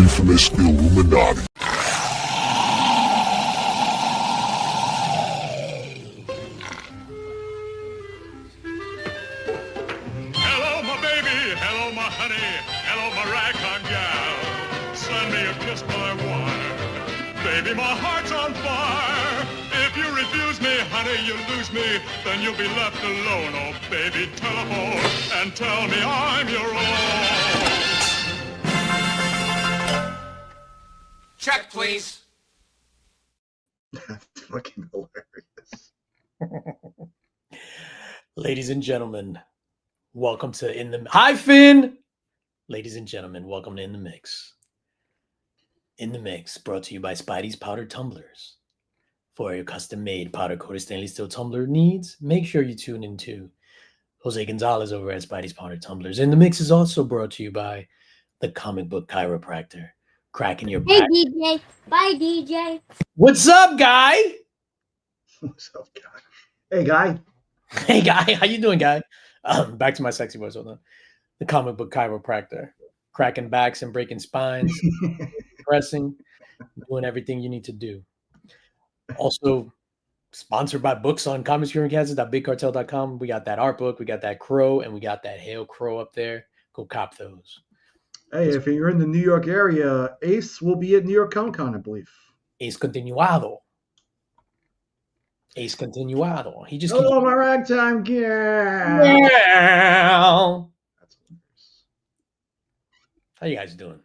infamous Illuminati. Hello, my baby. Hello, my honey. Hello, my ragtime gal. Send me a kiss, my wine. Baby, my heart's on fire. If you refuse me, honey, you lose me. Then you'll be left alone. Oh, baby, telephone and tell me I'm your own. Check, please. That's fucking hilarious. Ladies and gentlemen, welcome to In the Hi Finn. Ladies and gentlemen, welcome to In the Mix. In the Mix, brought to you by Spidey's Powder Tumblers. For your custom-made powder-coated stainless steel tumbler needs, make sure you tune into Jose Gonzalez over at Spidey's Powder Tumblers. In the Mix is also brought to you by the comic book chiropractor, cracking your Hey back. DJ, bye DJ. What's up, guy? What's up, guy? Hey, guy. Hey, guy. How you doing, guy? Back to my sexy voice. Hold on. The comic book chiropractor, cracking backs and breaking spines, pressing, doing everything you need to do. Also sponsored by books on comicscurrentcasts.bigcartel.com. We got that art book, we got that crow, and we got that Hail Crow up there. Go cop those. Hey, if you're in the New York area, Ace will be at New York Comic Con, I believe. Ace continuado. Ace continuado. He just Hello, my ragtime girl. Yeah. That's hilarious. How you guys doing?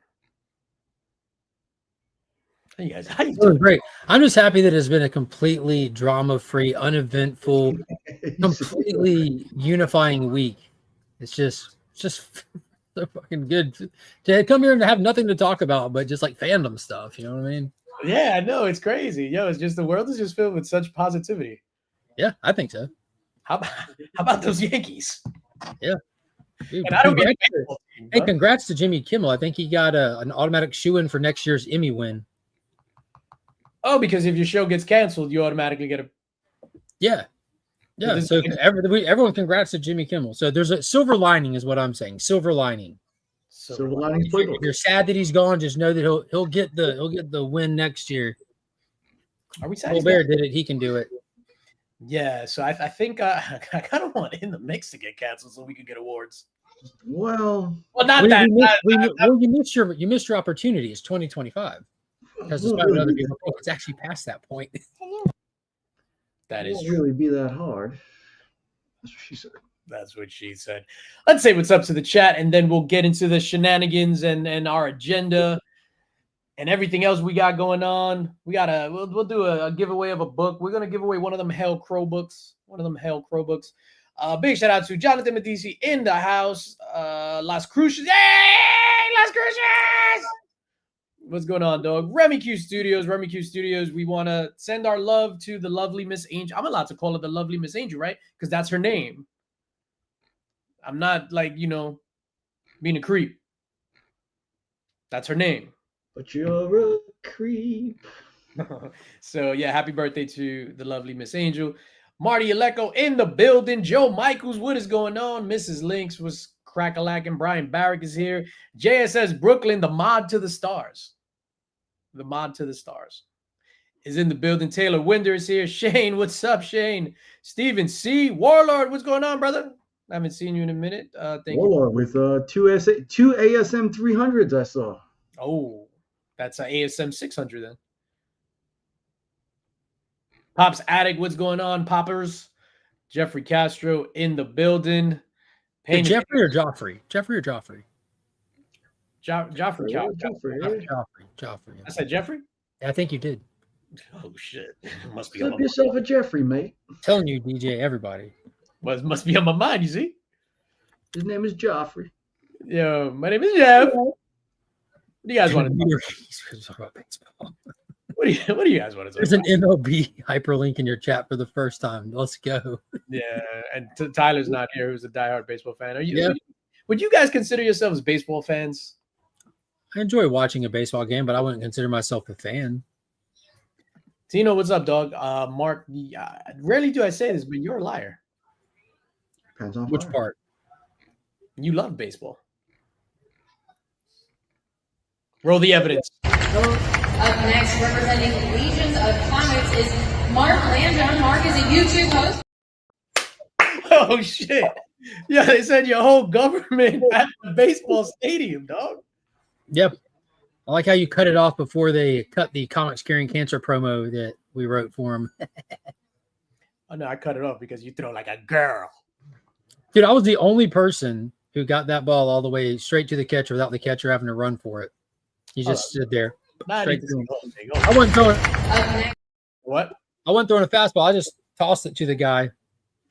How you Doing doing? great. I'm just happy that it's been a completely drama-free, uneventful, completely unifying week. It's just so fucking good to come here and have nothing to talk about, but just like fandom stuff. You know what I mean? Yeah, I know, it's crazy. Yo, it's just the world is just filled with such positivity. Yeah, I think so. How about those Yankees? Yeah. Dude, And I don't get congrats to- Hey, congrats to Jimmy Kimmel. I think he got an automatic shoe-in for next year's Emmy win. Oh, because if your show gets canceled, you automatically get a. Yeah. Yeah. So everyone congrats to Jimmy Kimmel. So there's a silver lining is what I'm saying. Silver lining. Silver Linings If Playbook. you're sad that he's gone, just know that he'll get the win next year. Are we sad? Colbert did it. He can do it. Yeah, so I think I kind of want In the Mix to get canceled so we could get awards. Well, Well, You missed your opportunity. It's 2025. Because despite what other people think, it's actually past that point. that it is won't true. really be that hard. That's what she said. That's what she said. Let's say what's up to the chat, and then we'll get into the shenanigans and our agenda and everything else we got going on. We'll do a giveaway of a book. We're gonna give away one of them Hail Crow books. Big shout out to Jonathan Medici in the house. Las Cruces. Hey, Las Cruces! What's going on, dog? Remy Q Studios. We want to send our love to the lovely Miss Angel. I'm allowed to call her the lovely Miss Angel, right? Because that's her name. I'm not being a creep. That's her name. But you're a creep. So yeah, happy birthday to the lovely Miss Angel. Marty Aleko in the building. Joe Michaels, what is going on? Mrs. Lynx was crack-a-lacking. Brian Barrick is here. JSS Brooklyn, the mod to the stars. The mod to the stars is in the building. Taylor Winder is here. Shane, what's up, Shane? Steven C. Warlord, what's going on, brother? I haven't seen you in a minute. Thank Warlord with two ASM 300s I saw. you. Oh, that's an ASM 600 then. Pops Attic, what's going on, Poppers? Jeffrey Castro in the building. Hey, Jeffrey or Joffrey? Jeffrey or Joffrey? Joffrey. Joffrey. I said Jeffrey? I think you did. Oh, shit. Must be Flip on my yourself a Jeffrey, mate. I'm telling you, DJ, everybody. must be on my mind, you see? His name is Joffrey. Yo, my name is Jeff. What do you guys want to talk about baseball? What do you guys want to talk There's about? an MLB hyperlink in your chat for the first time. Let's go. Yeah, and Tyler's not here, who's a diehard baseball fan. Yeah. Would you guys consider yourselves baseball fans? I enjoy watching a baseball game, but I wouldn't consider myself a fan. Tino, what's up, dog? Mark, rarely do I say this, but you're a liar. Depends on Which fire. part? You love baseball. Roll the evidence. Up next, representing Legions of Comics, is Mark Landon. Mark is a YouTube host. Oh shit! Yeah, they said your whole government at the baseball stadium, dog. Yep. I like how you cut it off before they cut the Comics Curing Cancer promo that we wrote for him. Oh no, I cut it off because you throw like a girl. Dude, I was the only person who got that ball all the way straight to the catcher without the catcher having to run for it. He just stood there. Straight to him. I wasn't throwing. Up next, What? I wasn't throwing a fastball. I just tossed it to the guy.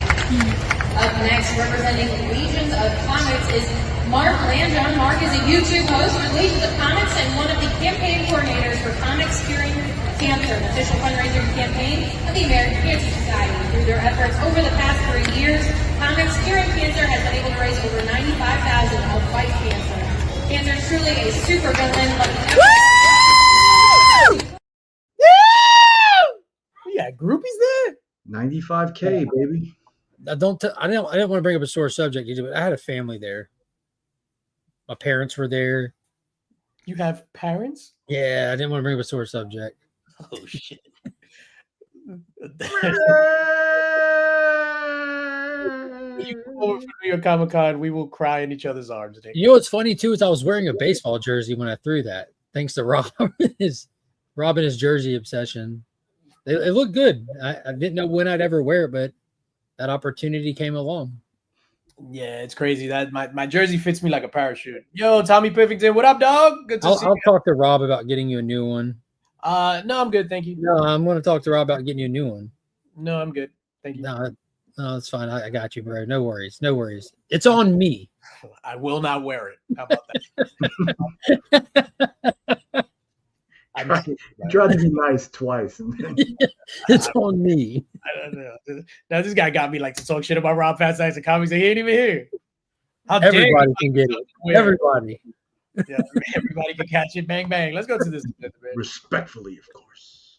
up next, representing Legions of Comics, is Mark Landon. Mark is a YouTube host for Legions of Comics and one of the campaign coordinators for Comics Curing Cancer, an official fundraising campaign of the American Cancer Society. Through their efforts over the past 3 years, Comics Curing Cancer has been able to raise over $95,000 to help fight cancer. Cancer is truly a super villain, but Yeah, groupies there. 95K, baby. I didn't want to bring up a sore subject, but I had a family there. My parents were there. You have parents? Yeah, I didn't want to bring up a sore subject. Oh shit! You come over for New York Comic Con, we will cry in each other's arms. Nick. You know what's funny too is I was wearing a baseball jersey when I threw that. Thanks to Rob and his jersey obsession. It looked good. I didn't know when I'd ever wear it, but that opportunity came along. Yeah, it's crazy that my jersey fits me like a parachute. Yo, Tommy Piffington, what up, dog? Good to see I'll you. talk to Rob about getting you a new one. No, I'm good, thank you. No, I'm going to talk to Rob about getting you a new one. No, I'm good, thank you. No, it's fine. I got you, bro. No worries. No worries. It's on me. I will not wear it. How about that? Try to be nice twice. It's on me. I don't know. Now this guy got me like to talk shit about Rob Fast Acts and comics. He ain't even here. How dare Everybody you can get it. wear Everybody. Yeah, everybody can catch it. Bang bang. Let's go to this. Respectfully, of course.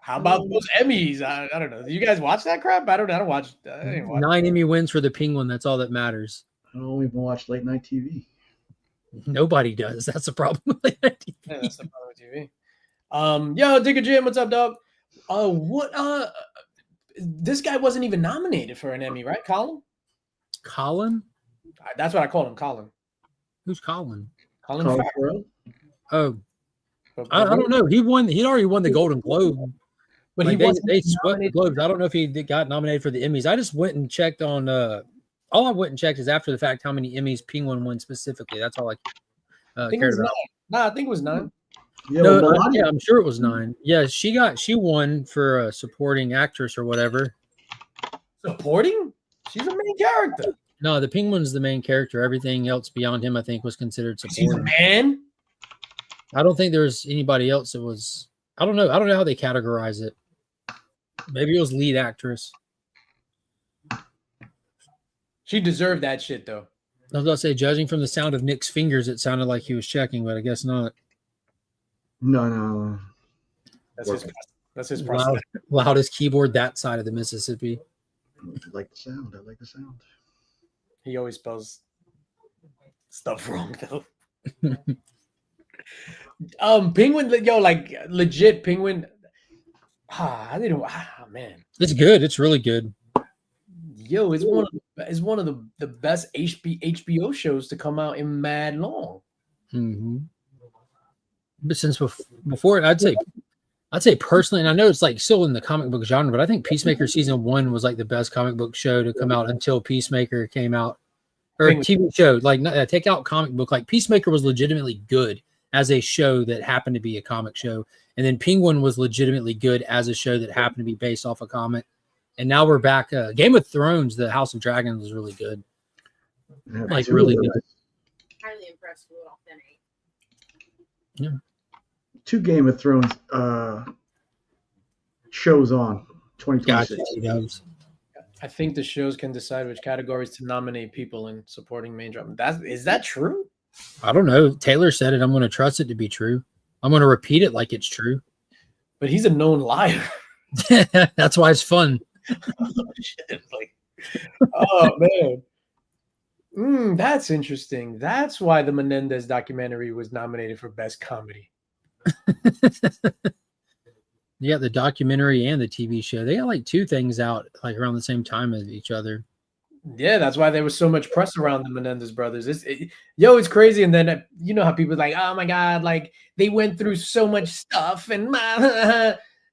How about those Emmys? I don't know. Do you guys watch that crap? I don't watch. I didn't watch 9 Emmy wins for the Penguin. That's all that matters. I don't even watch late night TV. Nobody does. That's the problem. Yeah, that's the problem with TV. Yo, Digger Jim, what's up, dog? This guy wasn't even nominated for an Emmy, right? Colin? Colin? That's what I call him, Colin. Who's Colin? Colin Colin Farrell. Farrell? Oh, I don't know. He'd already won the Golden Globe. But Like, he wasn't they swept the nominated. Globes. I don't know if he got nominated for the Emmys. I just went and checked on all I went and checked is after the fact how many Emmys Penguin won specifically. That's all I I think it cared was about. 9. No, I think it was 9. Yeah, No, well, Melania- yeah, I'm sure it was 9. Yeah, she won for a supporting actress or whatever. Supporting? She's a main character. No, the Penguin's the main character. Everything else beyond him, I think, was considered She's a supporting. man. I don't think there's anybody else that was. I don't know how they categorize it. Maybe it was lead actress. She deserved that shit though. I was about to say, judging from the sound of Nick's fingers, it sounded like he was checking, but I guess not. No. That's his process. Loudest keyboard that side of the Mississippi. I like the sound. I like the sound. He always spells stuff wrong though. Penguin, yo, like legit Penguin. Man. It's good. It's really good. Yo, it's one of the best HBO shows to come out in mad long. Mm-hmm. But since before, I'd say personally, and I know it's like still in the comic book genre, but I think Peacemaker season 1 was like the best comic book show to come out until Peacemaker came out, or a TV show. Like take out comic book, like Peacemaker was legitimately good as a show that happened to be a comic show, and then Penguin was legitimately good as a show that happened to be based off a comic. And now we're back. Game of Thrones, the House of Dragons was really good. Yeah, Like really good. highly impressed with authentic. Yeah. 2 Game of Thrones shows on 2026. Gotcha. I think the shows can decide which categories to nominate people in supporting main drama. Is that true? I don't know. Taylor said it. I'm going to trust it to be true. I'm going to repeat it like it's true. But he's a known liar. That's why it's fun. Shit, like, oh man. That's interesting. That's why the Menendez documentary was nominated for Best Comedy. Yeah, the documentary and the TV show. They got like two things out like around the same time as each other. Yeah, that's why there was so much press around the Menendez brothers. It's crazy. And then you know how people are like, oh my God, like they went through so much stuff, and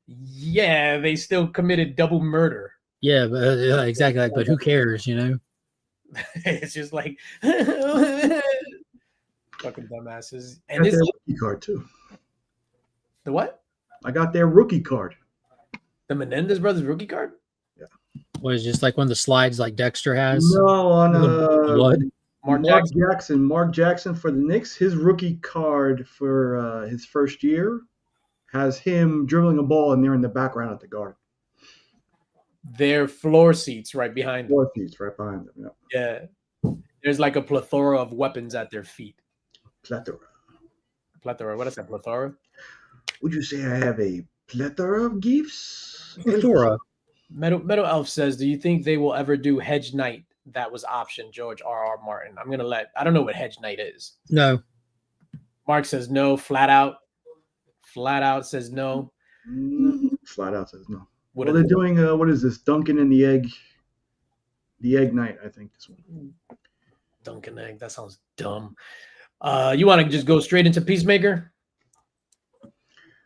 yeah, they still committed double murder. Yeah, but, exactly. Like, but who cares, you know? It's just like fucking dumbasses. And this rookie card too. the what? I got their rookie card. The Menendez brothers rookie card? Was just like one of the slides like Dexter has. No, on what? Mark Jackson. Mark Jackson for the Knicks. His rookie card for his first year has him dribbling a ball, and they're in the background at the guard. Their floor seats right behind them. Floor seats right behind them. Yeah. There's like a plethora of weapons at their feet. Plethora. What is that? Plethora? Would you say I have a plethora of gifts? Plethora. Metal Elf says, do you think they will ever do Hedge Knight? That was option, George R.R. Martin. I don't know what Hedge Knight is. No. Mark says no, flat out. Flat out says no. Flat out says no. What they're doing, what is this? Dunkin' and the Egg. The Egg Night, I think. This one. Dunkin' Egg, that sounds dumb. You want to just go straight into Peacemaker?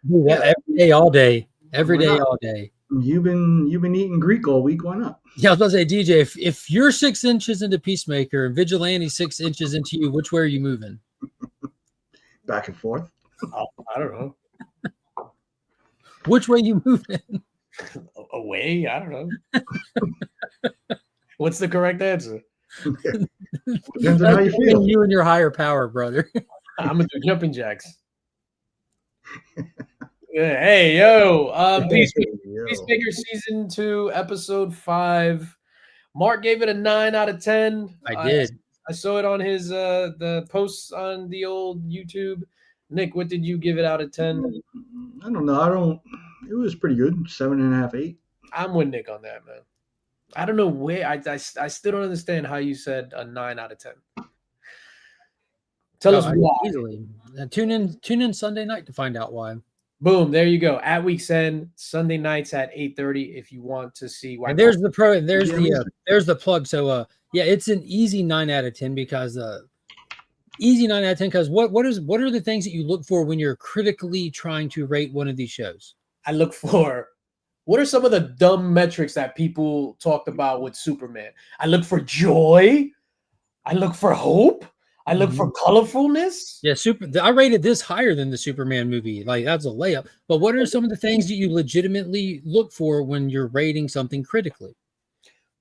Yeah, every day, all day. Every day, all day. You've been eating Greek all week. Why not? Yeah, I was about to say, DJ, if you're 6 inches into Peacemaker and Vigilante 6 inches into you, which way are you moving? Back and forth. Oh, I don't know. Which way you moving? Away? I don't know. What's the correct answer? Depends on how you feel. You and your higher power, brother. I'm gonna do jumping jacks. Hey, yo. Peacemaker season 2, episode 5. Mark gave it a 9 out of 10. I did. I saw it on his the posts on the old YouTube. Nick, what did you give it out of 10? I don't know. It was pretty good. 7.5, 8. I'm with Nick on that, man. I don't know where I still don't understand how you said a 9 out of 10. Tell us why. Easily. Tune in Sunday night to find out why. Boom, there you go. At Week's End, Sunday nights at 8:30 if you want to see why. And there's the pro, and there's the plug. So yeah, it's an easy 9 out of 10 because easy 9 out of 10 because what are the things that you look for when you're critically trying to rate one of these shows? I look for what are some of the dumb metrics that people talked about with Superman? I look for joy. I look for hope. I look for colorfulness. Yeah, I rated this higher than the Superman movie. Like, that's a layup. But what are some of the things that you legitimately look for when you're rating something critically?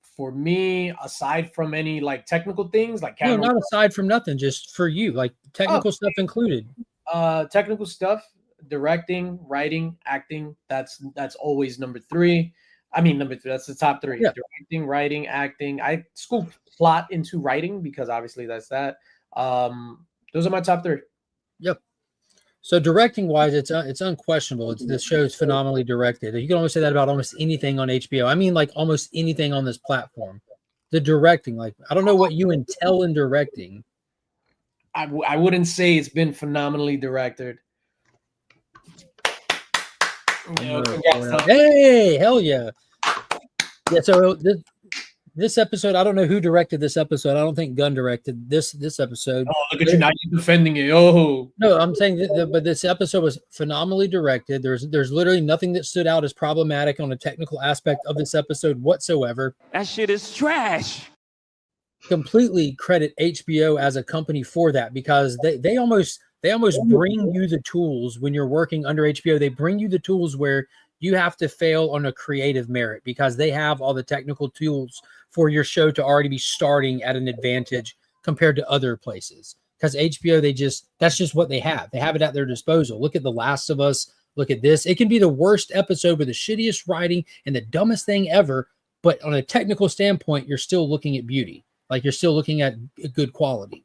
For me, aside from any like technical things, like no, not aside from nothing, just for you, like technical stuff included. Technical stuff, directing, writing, acting. That's always number 3. I mean, number 3. That's the top 3. Yeah. Directing, writing, acting. I scoop plot into writing because obviously that's that. Those are my top 3. Yep. So directing wise, it's unquestionable. This show is phenomenally directed. You can almost say that about almost anything on HBO. I mean, like almost anything on this platform. The directing, like I don't know what you entail in directing. I wouldn't say it's been phenomenally directed. Hey, hell yeah. Yeah, so this episode, I don't know who directed this episode. I don't think Gunn directed this episode. Oh, look at you now! You're defending it. Oh, no, I'm saying but this episode was phenomenally directed. There's literally nothing that stood out as problematic on a technical aspect of this episode whatsoever. That shit is trash. Completely credit HBO as a company for that because they almost bring you the tools when you're working under HBO. They bring you the tools where you have to fail on a creative merit because they have all the technical tools for your show to already be starting at an advantage compared to other places. Because HBO, that's just what they have. They have it at their disposal. Look at The Last of Us. Look at this. It can be the worst episode with the shittiest writing and the dumbest thing ever. But on a technical standpoint, you're still looking at beauty. Like you're still looking at good quality.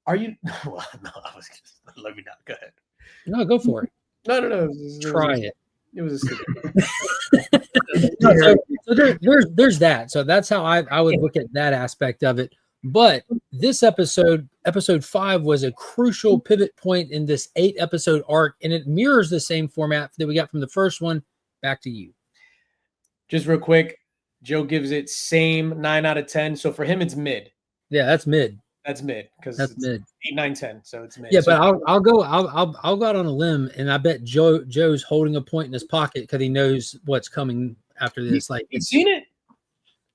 Are you? Well, no, I was just let me not. Go ahead. No, go for it. No. Try it. It was a stupid. So there's that. So that's how I would look at that aspect of it. But this episode 5, was a crucial pivot point in this 8-episode arc, and it mirrors the same format that we got from the first one. Back to you. Just real quick, Joe gives it same 9 out of 10. So for him, it's mid. Yeah, that's mid. That's mid because That's it's mid. 8, 9, 10. So it's mid. Yeah, So but I'll go out on a limb, and I bet Joe's holding a point in his pocket because he knows what's coming after this. Like, you seen it?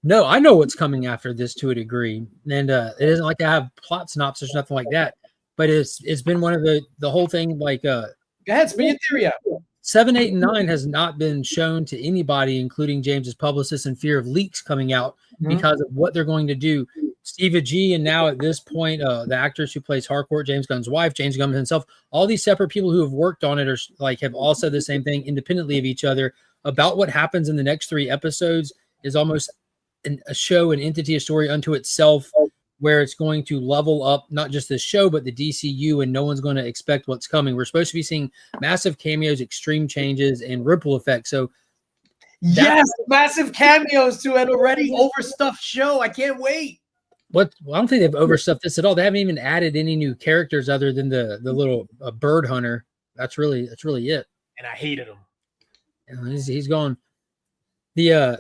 no, I know what's coming after this to a degree, and it isn't like I have plot synopsis or nothing like that. But it's been one of the whole thing. Like, Go ahead, spin your theory out. 7, 8, and 9 has not been shown to anybody, including James's publicist, in fear of leaks coming out because of what they're going to do. Steve G, and now at this point, the actress who plays Harcourt, James Gunn's wife, James Gunn himself, all these separate people who have worked on it are like have all said the same thing independently of each other about what happens in the next 3 episodes is almost a show, an entity, a story unto itself, where it's going to level up not just the show but the DCU, and no one's going to expect what's coming. We're supposed to be seeing massive cameos, extreme changes, and ripple effects. So yes, massive cameos to an already overstuffed show. I can't wait. I don't think they've overstuffed this at all. They haven't even added any new characters other than the little bird hunter. That's really it. And I hated him. And he's gone. The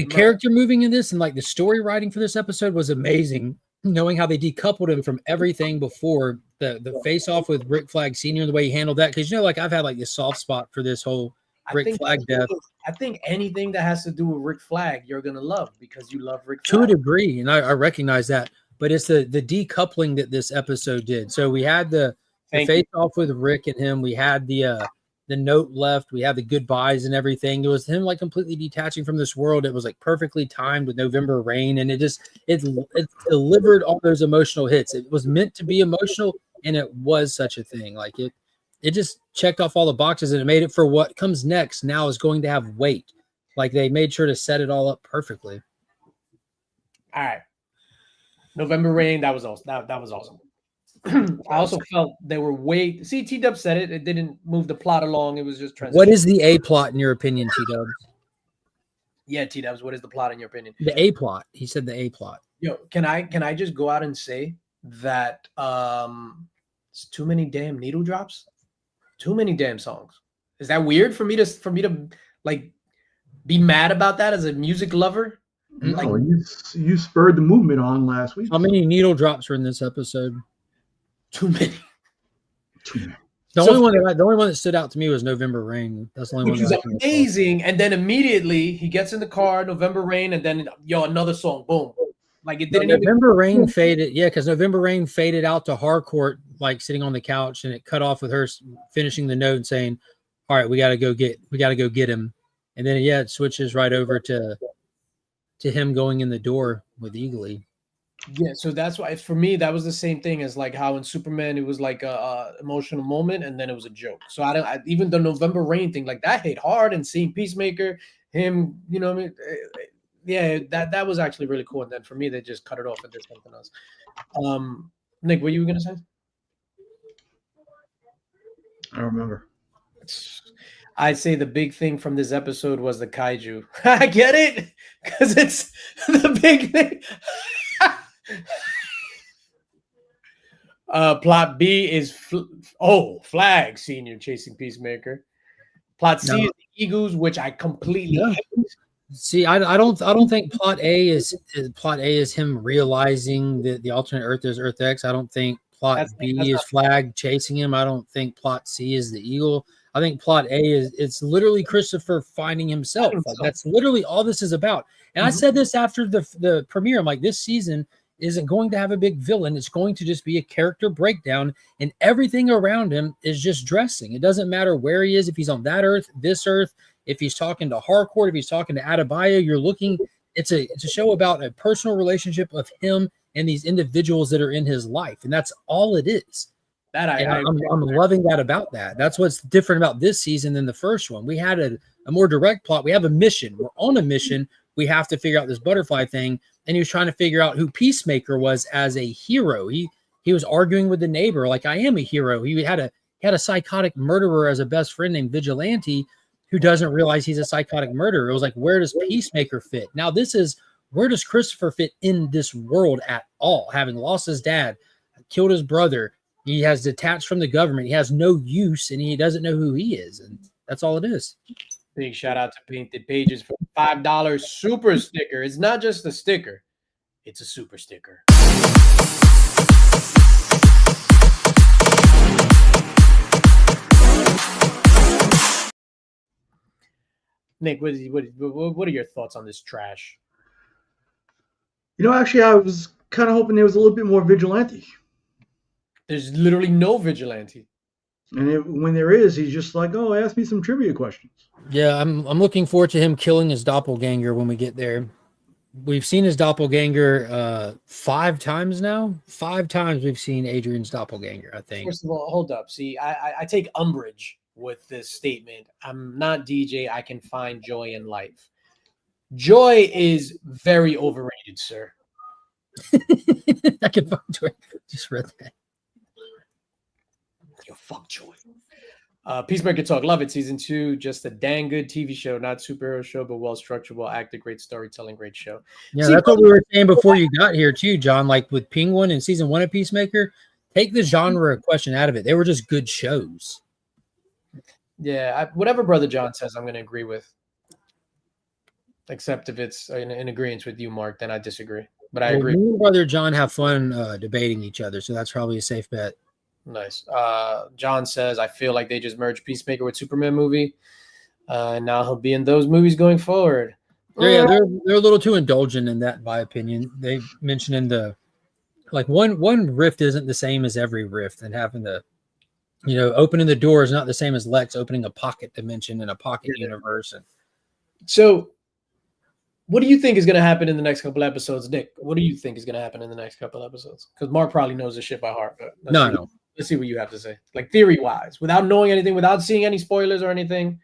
character moving in this and like the story writing for this episode was amazing. Knowing how they decoupled him from everything before the face off with Rick Flag Sr. and the way he handled that, because I've had like this soft spot for this whole Rick Flag death. I think anything that has to do with Rick Flag, you're gonna love because you love Rick to Flag. a degree, and I recognize that. But it's the decoupling that this episode did. So we had the face off with Rick and him. We had the note left. We had the goodbyes and everything. It was him like completely detaching from this world. It was like perfectly timed with November Rain, and it delivered all those emotional hits. It was meant to be emotional, and it was such a thing. Like it just checked off all the boxes, and it made it for what comes next now is going to have weight. Like they made sure to set it all up perfectly. All right. November Rain, that was awesome. That was awesome. I also felt they were T-Dub said it. It didn't move the plot along. It was just transition. What is the A plot in your opinion, T-Dubs? Yeah, T-Dubs, what is the plot in your opinion? The A plot. He said the A plot. Yo, can I just go out and say that it's too many damn needle drops? Too many damn songs. Is that weird for me to like be mad about that as a music lover? No, Like, you spurred the movement on last week. How many needle drops were in this episode? too many. The only one that stood out to me was November Rain. That's the only Which one. was amazing. And then immediately he gets in the car, November Rain, and then another song. Boom. Like it didn't November Rain faded. Yeah, because November Rain faded out to Harcourt, like sitting on the couch, and it cut off with her finishing the note and saying, "All right, we got to go get him." And then it switches right over to him going in the door with Eagly. Yeah, so that's why for me that was the same thing as like how in Superman it was like a emotional moment and then it was a joke. So even the November Rain thing like that hit hard, and seeing Peacemaker, him, you know what I mean? Yeah, that was actually really cool. And then for me they just cut it off and did something else. Nick, what you were gonna say? I don't remember. I'd say the big thing from this episode was the kaiju. I get it because it's the big thing. Plot B is Flag Senior chasing Peacemaker. Plot C is the Eagles, which I completely hate. See, I don't think plot A is him realizing that the alternate Earth is Earth X. I don't think plot B is Flag chasing him. I don't think plot C is the Eagle. I think plot A it's literally Christopher finding himself. Like, that's literally all this is about. And I said this after the premiere. I'm like, this season isn't going to have a big villain. It's going to just be a character breakdown, and everything around him is just dressing. It doesn't matter where he is, if he's on that Earth, this Earth, if he's talking to Harcourt, if he's talking to Adebayo, you're looking. It's a show about a personal relationship of him and these individuals that are in his life, and that's all it is. I'm loving that about that. That's what's different about this season than the first one. We had a more direct plot. We have a mission. We're on a mission. We have to figure out this butterfly thing. And he was trying to figure out who Peacemaker was as a hero. He was arguing with the neighbor, like, I am a hero. He had a psychotic murderer as a best friend named Vigilante who doesn't realize he's a psychotic murderer. It was like, where does Peacemaker fit? Now, this is Where does Christopher fit in this world at all? Having lost his dad, killed his brother, he has detached from the government. He has no use, and he doesn't know who he is, and that's all it is. Big shout out to Painted Pages for $5 super sticker. It's not just a sticker; it's a super sticker. Nick, what are your thoughts on this trash? Actually, I was kind of hoping there was a little bit more vigilante. There's literally no vigilante. And when there is, he's just like, oh, ask me some trivia questions. Yeah, I'm looking forward to him killing his doppelganger when we get there. We've seen his doppelganger 5 times now. 5 times we've seen Adrian's doppelganger, I think. First of all, hold up. See, I take umbrage with this statement. I'm not DJ. I can find joy in life. Joy is very overrated, sir. I can find joy. Just read that. Yo, fuck Joy. Peacemaker Talk, love it. Season 2, just a dang good TV show, not superhero show, but well structured, well acted, great storytelling, great show. Yeah, that's what we were saying before you got here too, John. Like with Penguin in season 1 of Peacemaker, take the genre question out of it. They were just good shows. Yeah, whatever Brother John says, I'm going to agree with. Except if it's in agreement with you, Mark, then I disagree. But I agree. Me and Brother John have fun debating each other, so that's probably a safe bet. Nice. John says, I feel like they just merged Peacemaker with Superman movie. And now he'll be in those movies going forward. Yeah, they're a little too indulgent in that, in my opinion. They mentioned in the one rift isn't the same as every rift, and having the opening the door is not the same as Lex opening a pocket dimension in a pocket universe. And so what do you think is going to happen in the next couple episodes, Nick? What do you think is going to happen in the next couple episodes? Because Mark probably knows this shit by heart. But let's see what you have to say. Like theory-wise, without knowing anything, without seeing any spoilers or anything.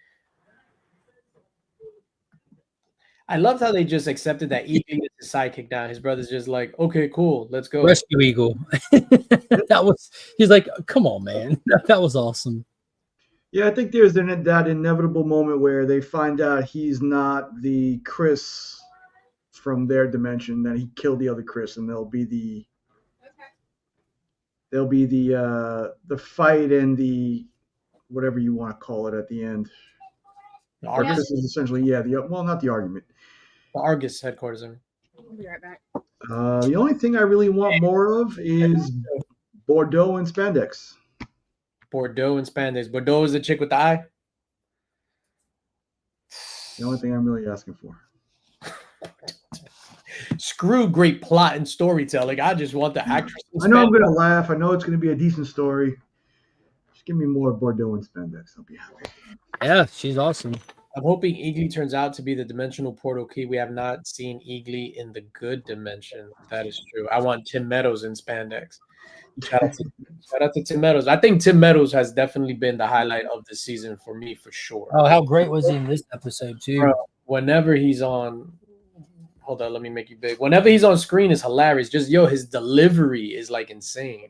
I loved how they just accepted that Eagle is his sidekick now. His brother's just like, okay, cool, let's go. Rescue Eagle. He's like, come on, man. That was awesome. Yeah, I think there's that inevitable moment where they find out he's not the Chris from their dimension, that he killed the other Chris, and there'll be the fight and the whatever you want to call it at the end. The Argus Chris is essentially not the argument. The Argus headquarters. We'll be right back. The only thing I really want more of is Bordeaux and spandex. Bordeaux and spandex. Bordeaux is the chick with the eye. The only thing I'm really asking for. Screw great plot and storytelling. I just want the actress. I know I'm going to laugh. I know it's going to be a decent story. Just give me more Bordeaux and spandex. I'll be happy. Yeah, she's awesome. I'm hoping Eagly turns out to be the dimensional portal key. We have not seen Eagly in the good dimension. That is true. I want Tim Meadows in spandex. Shout out to Tim Meadows. I think Tim Meadows has definitely been the highlight of the season for me, for sure. Oh, how great was he in this episode too? Bro, whenever he's on, hold on, let me make you big. Whenever he's on screen, it's hilarious. Just his delivery is like insane.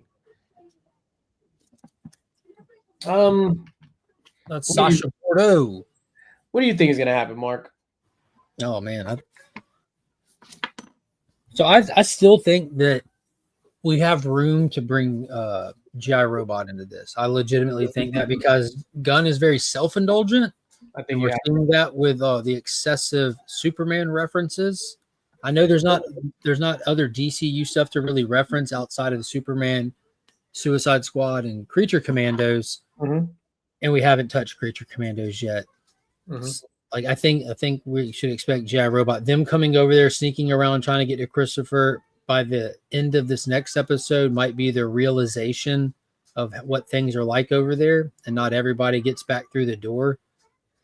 That's Sasha Bordeaux. What do you think is gonna happen, Mark? Oh man, I still think that we have room to bring G.I. Robot into this. I legitimately think that, because Gunn is very self-indulgent. I think we're seeing that with the excessive Superman references. I know there's not other DCU stuff to really reference outside of the Superman, Suicide Squad, and Creature Commandos, and we haven't touched Creature Commandos yet. Like I think we should expect G.I. Robot, them coming over there, sneaking around, trying to get to Christopher. By the end of this next episode, might be the realization of what things are like over there, and not everybody gets back through the door.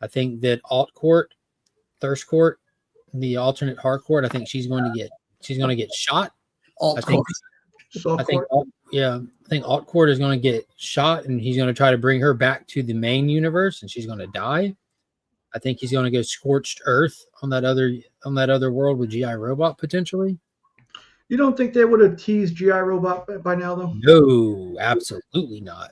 I think that Thirst Court, the alternate Harcourt, I think she's going to get shot. I think Altcourt is going to get shot, and he's going to try to bring her back to the main universe, and she's going to die. I think he's going to go scorched earth on that other world with G.I. Robot potentially. You don't think they would have teased G.I. Robot by now, though? No, absolutely not.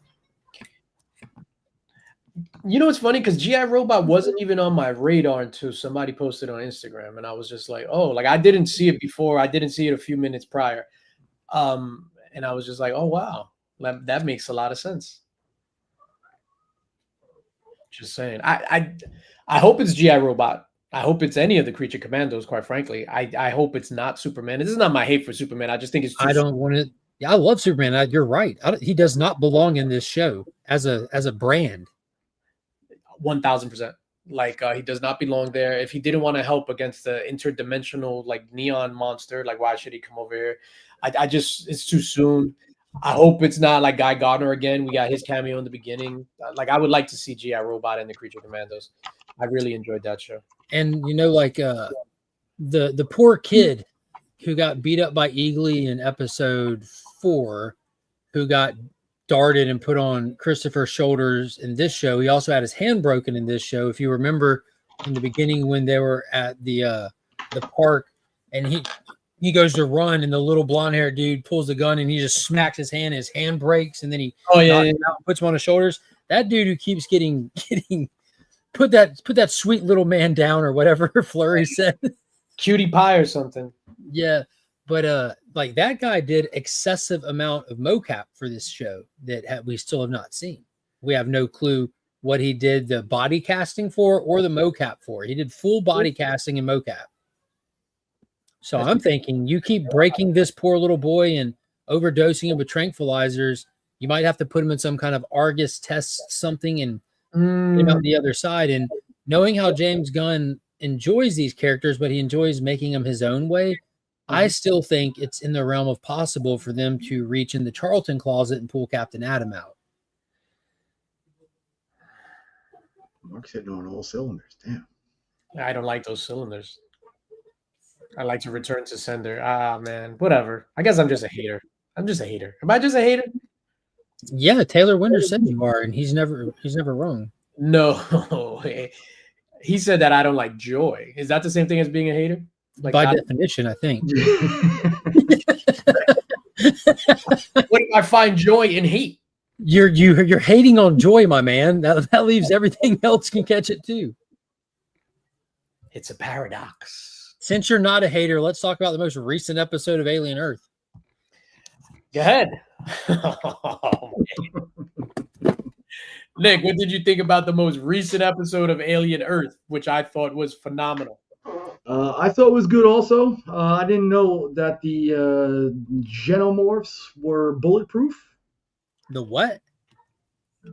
You know what's funny? Because GI Robot wasn't even on my radar until somebody posted on Instagram, and I was just like, "Oh, like I didn't see it before. I didn't see it a few minutes prior." And I was just like, "Oh wow, that makes a lot of sense." Just saying. I hope it's GI Robot. I hope it's any of the Creature Commandos. Quite frankly, I hope it's not Superman. This is not my hate for Superman. I just think it's too. I don't want it. Yeah, I love Superman. You're right. He does not belong in this show as a brand. 1000%. Like he does not belong there. If he didn't want to help against the interdimensional like neon monster, like why should he come over here? I just it's too soon. I hope it's not like Guy Gardner again. We got his cameo in the beginning. Like I would like to see GI Robot and the Creature Commandos. I really enjoyed that show. And like the poor kid who got beat up by Eagly in episode 4, who got darted and put on Christopher's shoulders in this show. He also had his hand broken in this show. If you remember in the beginning when they were at the park and he goes to run and the little blonde haired dude pulls the gun and he just smacks his hand breaks and then he knocks him out and puts him on his shoulders. That dude who keeps getting put that sweet little man down or whatever Flurry said. Cutie pie or something. Yeah. But like that guy did excessive amount of mocap for this show that we still have not seen. We have no clue what he did the body casting for or the mocap for. He did full body casting and mocap. So I'm thinking you keep breaking this poor little boy and overdosing him with tranquilizers. You might have to put him in some kind of Argus test something and get him out the other side. And knowing how James Gunn enjoys these characters, but he enjoys making them his own way, I still think it's in the realm of possible for them to reach in the Charlton closet and pull Captain Atom out. Mark's hitting on all cylinders. Damn. I don't like those cylinders. I like to return to sender. Ah, man. Whatever. I guess I'm just a hater. I'm just a hater. Am I just a hater? Yeah, Taylor Winder said you are, and he's never wrong. No. He said that I don't like joy. Is that the same thing as being a hater? Like by definition, I think. What if I find joy in hate? You're hating on joy, my man. That leaves everything else can catch it too. It's a paradox. Since you're not a hater, let's talk about the most recent episode of Alien Earth. Go ahead. Oh, Nick, what did you think about the most recent episode of Alien Earth, which I thought was phenomenal? I thought it was good also. I didn't know that the xenomorphs were bulletproof. The what?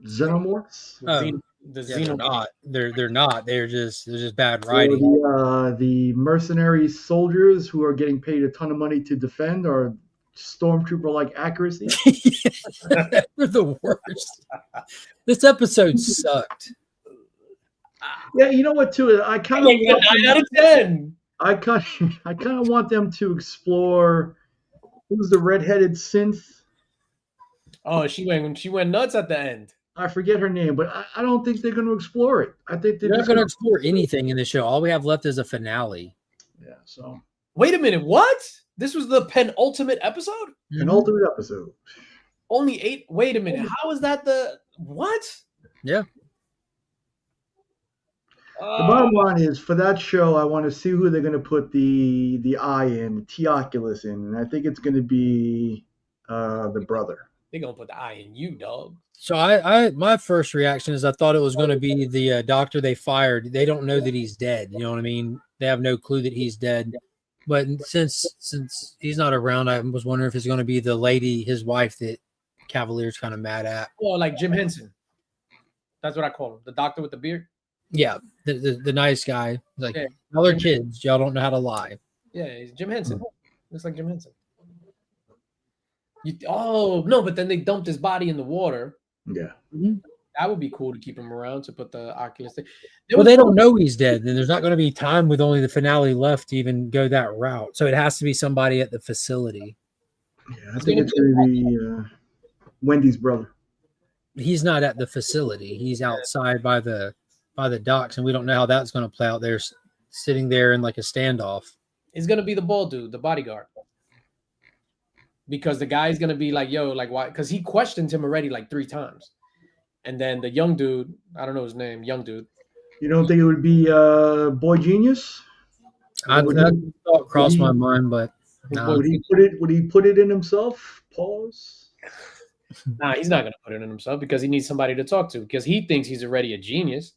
Xenomorphs? They're not. They're not. They're just bad So writing. the mercenary soldiers who are getting paid a ton of money to defend are stormtrooper-like accuracy. They're the worst. This episode sucked. Yeah, you know what? Too, I kind of 9 out of 10. I kind of want them to explore who's the redheaded synth. Oh, she went nuts at the end. I forget her name, but I don't think they're going to explore it. I think they're not just going to explore anything in the show. All we have left is a finale. Yeah. So wait a minute. What? This was the penultimate episode? Penultimate episode. Only 8. Wait a minute. How is that the what? Yeah. The bottom line is for that show, I want to see who they're going to put the eye in, the T-Oculus in, and I think it's going to be the brother. They're gonna put the eye in you, dog. So I my first reaction is I thought it was going to be the doctor they fired. They don't know that he's dead. You know what I mean? They have no clue that he's dead. But since he's not around, I was wondering if it's going to be the lady, his wife, that Cavalier's kind of mad at. Oh, like Jim Henson. That's what I call him. The doctor with the beard. Yeah, the nice guy. Like, Yeah. y'all are kids. Y'all don't know how to lie. Yeah, he's Jim Henson. Looks like Jim Henson. Oh no, but then they dumped his body in the water. Yeah. That would be cool to keep him around to put the Oculus thing. Well, they don't know he's dead. Then there's not going to be time with only the finale left to even go that route. So it has to be somebody at the facility. Yeah, I think it's going to be Wendy's brother. He's not at the facility. He's outside by the docks, and we don't know how that's going to play out. They're sitting there in like a standoff. It's gonna be the bald dude, the bodyguard. Because the guy's gonna be like, yo, like why? Because he questioned him already like 3 times. And then the young dude, I don't know his name, young dude. You don't think it would be Boy Genius? That thought crossed my mind, but no. Would he put it? Would he put it in himself? Pause. Nah, he's not gonna put it in himself because he needs somebody to talk to because he thinks he's already a genius.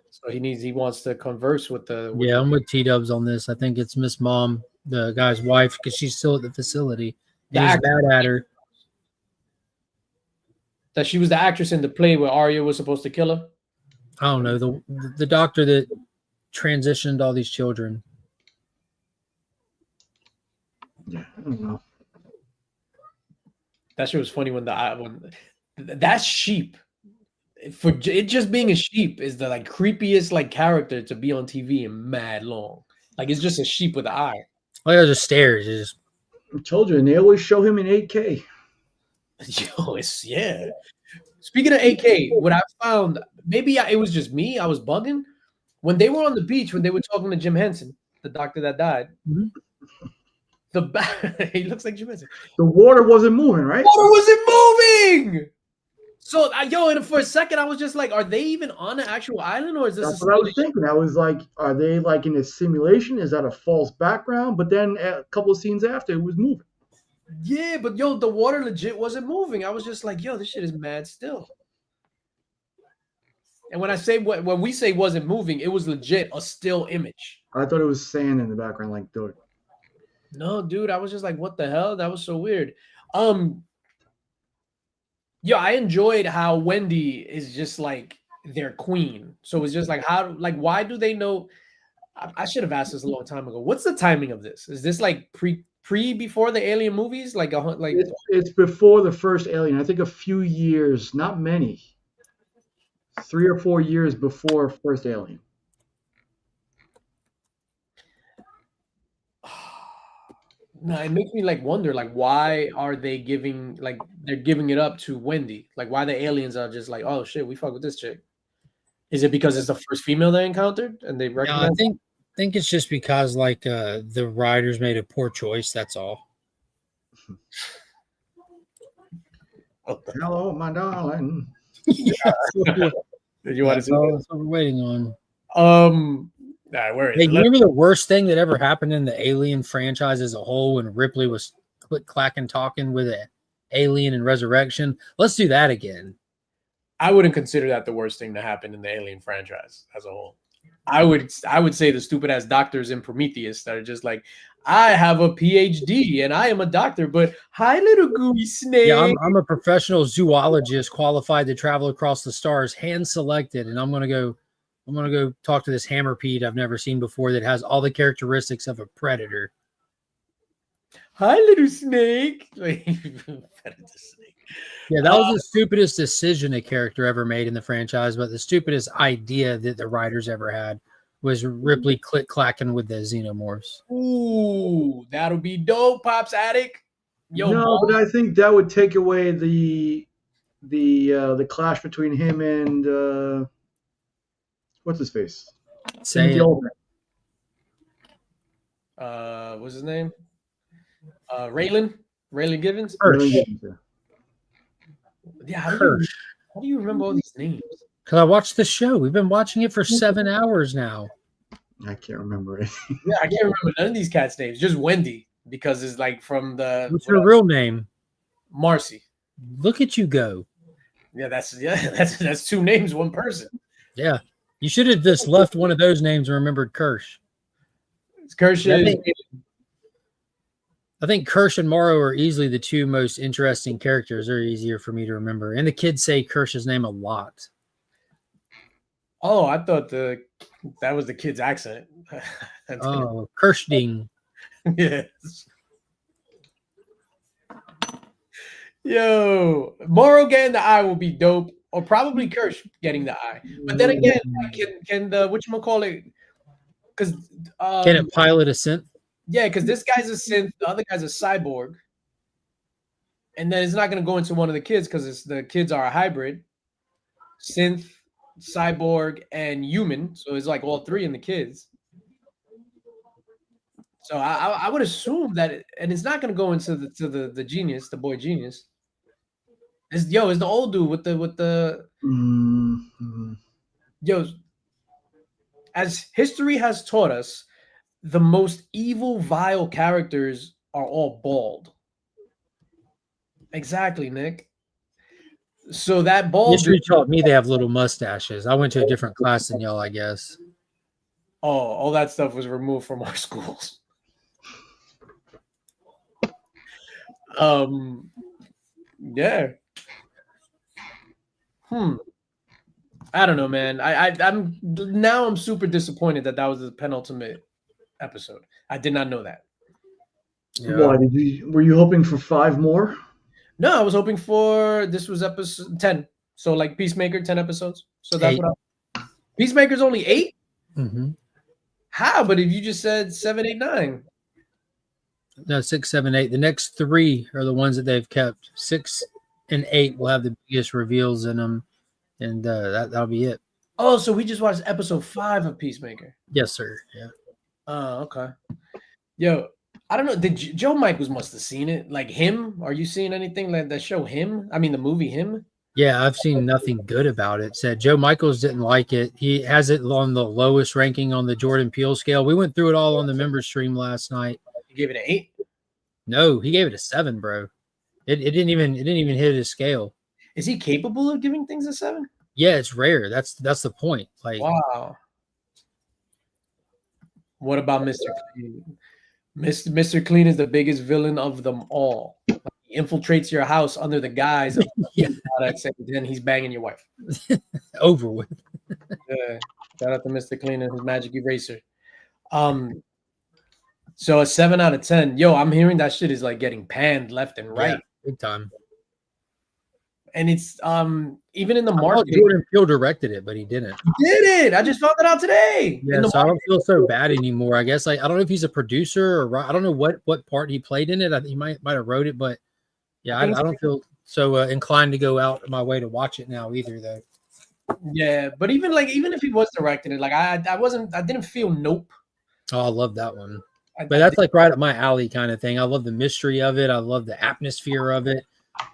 So he wants to converse with the. Yeah, I'm with T-Dubs on this. I think it's Miss Mom, the guy's wife, because she's still at the facility. And he's mad at her. That she was the actress in the play where Arya was supposed to kill her. I don't know, the doctor that transitioned all these children. Yeah, I don't know. That shit was funny when that sheep, for it just being a sheep, is the like creepiest like character to be on TV in mad long. Like it's just a sheep with an eye. Oh, yeah, just stares. It's just... I told you, and they always show him in 8K. Yo, yeah. Speaking of 8K, what I found, maybe it was just me, I was bugging. When they were on the beach, when they were talking to Jim Henson, the doctor that died, he looks like Jim Henson. The water wasn't moving, right? Water wasn't moving! So, and for a second, I was just like, are they even on an actual island, or is this? That's what I was thinking. I was like, are they like in a simulation? Is that a false background? But then a couple of scenes after, it was moving. Yeah, but the water legit wasn't moving. I was just like, this shit is mad still. And when we say wasn't moving, it was legit a still image. I thought it was sand in the background, like dirt. No, dude, I was just like, what the hell? That was so weird. I enjoyed how Wendy is just like their queen. So it's just like, why do they know? I should have asked this a long time ago. What's the timing of this? Is this like before the Alien movies? It's before the first Alien. I think a few years, not many. 3 or 4 years before first Alien. No, it makes me wonder why are they giving they're giving it up to Wendy? Why the aliens are just like, oh shit, we fuck with this chick. Is it because it's the first female they encountered and they recognize? No, I think it's just because the writers made a poor choice. That's all. Hello, my darling. You want to see that's what we're waiting on. Where is Hey, it? you remember the worst thing that ever happened in the Alien franchise as a whole when Ripley was click-clacking talking with an alien in Resurrection? Let's do that again. I wouldn't consider that the worst thing to happen in the Alien franchise as a whole. I would say the stupid ass doctors in Prometheus that are just like, I have a PhD and I am a doctor, but hi, little gooey snake. Yeah, I'm a professional zoologist qualified to travel across the stars, hand selected, and I'm gonna go talk to this hammerpede I've never seen before that has all the characteristics of a predator. Hi, little snake. Yeah, that was the stupidest decision a character ever made in the franchise, but the stupidest idea that the writers ever had was Ripley click-clacking with the xenomorphs. Ooh, that'll be dope, Pops Attic. But I think that would take away the clash between him and what's his face? Say it. What's his name? Raylan Givens. Yeah, how do you remember all these names? Because I watched the show. We've been watching it for 7 hours now. I can't remember it. Yeah, I can't remember none of these cats' names. Just Wendy, because it's from the. What's her real name? Marcy. Look at you go. Yeah, that's two names, one person. Yeah, you should have just left one of those names and remembered Kirsch. Kirsch. I think Kirsch and Morrow are easily the two most interesting characters. They're easier for me to remember. And the kids say Kirsch's name a lot. Oh, I thought that was the kid's accent. Oh, Kirschding. Yes. Yo, Morrow getting the eye will be dope. Or probably Kirsch getting the eye. But then again, can the whatchamacallit, because can it pilot a synth? Yeah, because this guy's a synth, the other guy's a cyborg. And then it's not going to go into one of the kids because the kids are a hybrid. Synth, cyborg, and human. So it's like all three in the kids. So I would assume that, and it's not going to go into the genius, the boy genius. It's the old dude with the Mm-hmm. yo. As history has taught us, the most evil, vile characters are all bald. Exactly, Nick. So that bald dude. History taught me they have little mustaches. I went to a different class than y'all, I guess. Oh, all that stuff was removed from our schools. Yeah. I don't know, man. I'm super disappointed that was the penultimate episode. I did not know that. Yeah. Why were you hoping for 5 more? No, I was hoping for this was episode 10. So like Peacemaker, 10 episodes. So that's 8. what Peacemaker's only 8? Mm-hmm. How? But if you just said 7, 8, 9. No, 6, 7, 8. The next 3 are the ones that they've kept. 6 and 8 will have the biggest reveals in them, and that'll be it. Oh, so we just watched episode 5 of Peacemaker. Yes, sir. Yeah. Oh, okay. Yo, I don't know. Did Joe Michaels must have seen it? Like him? Are you seeing anything like that show him? I mean, the movie him? Yeah, I've seen nothing good about it. Said Joe Michaels didn't like it. He has it on the lowest ranking on the Jordan Peele scale. We went through it all on the member stream last night. You gave it an 8? No, he gave it a 7, bro. It didn't even hit his scale. Is he capable of giving things a 7? Yeah, it's rare. That's the point. Like, wow. What about Mr. Clean? Mr. Clean is the biggest villain of them all. Like, he infiltrates your house under the guise of products, and then he's banging your wife. over with. Shout out to Mr. Clean and his magic eraser. So a 7 out of 10. Yo, I'm hearing that shit is like getting panned left and right. Yeah, big time. And it's even in the I thought market. Jordan Peele directed it, but he didn't. He did it. I just found it out today. Yeah, so I don't feel so bad anymore. I guess I don't know if he's a producer or I don't know what part he played in it. I think he might have wrote it, but yeah, I don't feel so inclined to go out my way to watch it now either, though. Yeah, but even if he was directing it, like I didn't feel Nope. Oh, I love that one. But that's like right up my alley kind of thing. I love the mystery of it. I love the atmosphere of it.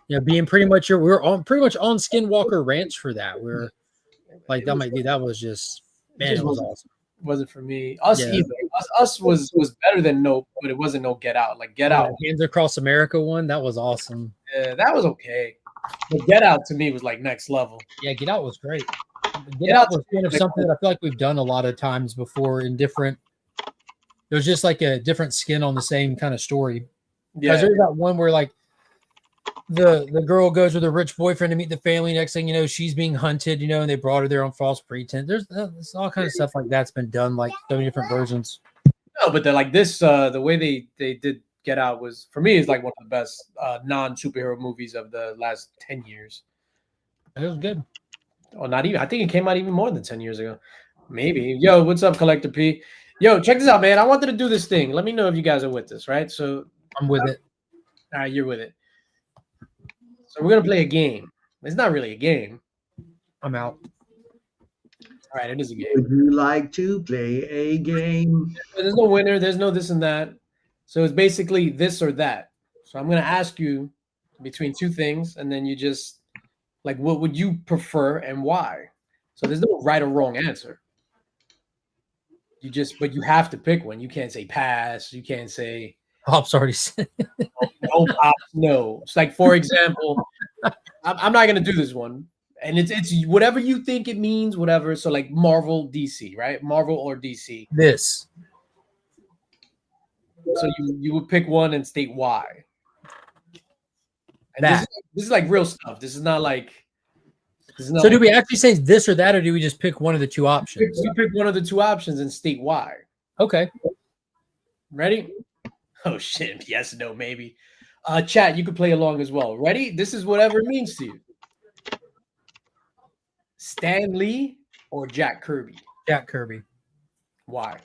You know, being pretty much we're pretty much on Skinwalker Ranch for that. We're like that was just man, it was awesome. Wasn't for me. Us Yeah. either. Us was better than Nope, but it wasn't no Get Out. Like Get Out. Hands Across America one, that was awesome. Yeah, that was okay. But Get Out to me was like next level. Yeah, Get Out was great. Get Out was kind of something that I feel like we've done a lot of times before in different. It was just like a different skin on the same kind of story. Because there's that one where like the girl goes with her rich boyfriend to meet the family. Next thing you know, she's being hunted, and they brought her there on false pretense. There's all kinds of stuff like that's been done, like so many different versions. No, but they're like this. The way they did Get Out was for me is like one of the best non-superhero movies of the last 10 years. It was good. Or not even. I think it came out even more than 10 years ago. Maybe. Yo, what's up, Collector P? Yo, check this out, man. I wanted to do this thing. Let me know if you guys are with this, right? So I'm with it. All right, you're with it. So we're gonna play a game. It's not really a game. I'm out. All right, it is a game. Would you like to play a game? There's no winner. There's no this and that. So it's basically this or that. So I'm gonna ask you between two things, and then you just like what would you prefer and why. So there's no right or wrong answer. But you have to pick one. You can't say pass. You can't say Pop's already said. no, Pops, no. It's like, for example, I'm not gonna do this one, and it's whatever you think it means, whatever. So like Marvel, DC, right? Marvel or DC. This. So you would pick one and state why. And this is like real stuff. This is not like. So do we actually say this or that, or do we just pick one of the two options? You pick one of the two options and state why. Okay. Ready? Oh shit! Yes, no, maybe. Chat, you could play along as well. Ready? This is whatever it means to you. Stan Lee or Jack Kirby? Jack Kirby. Why?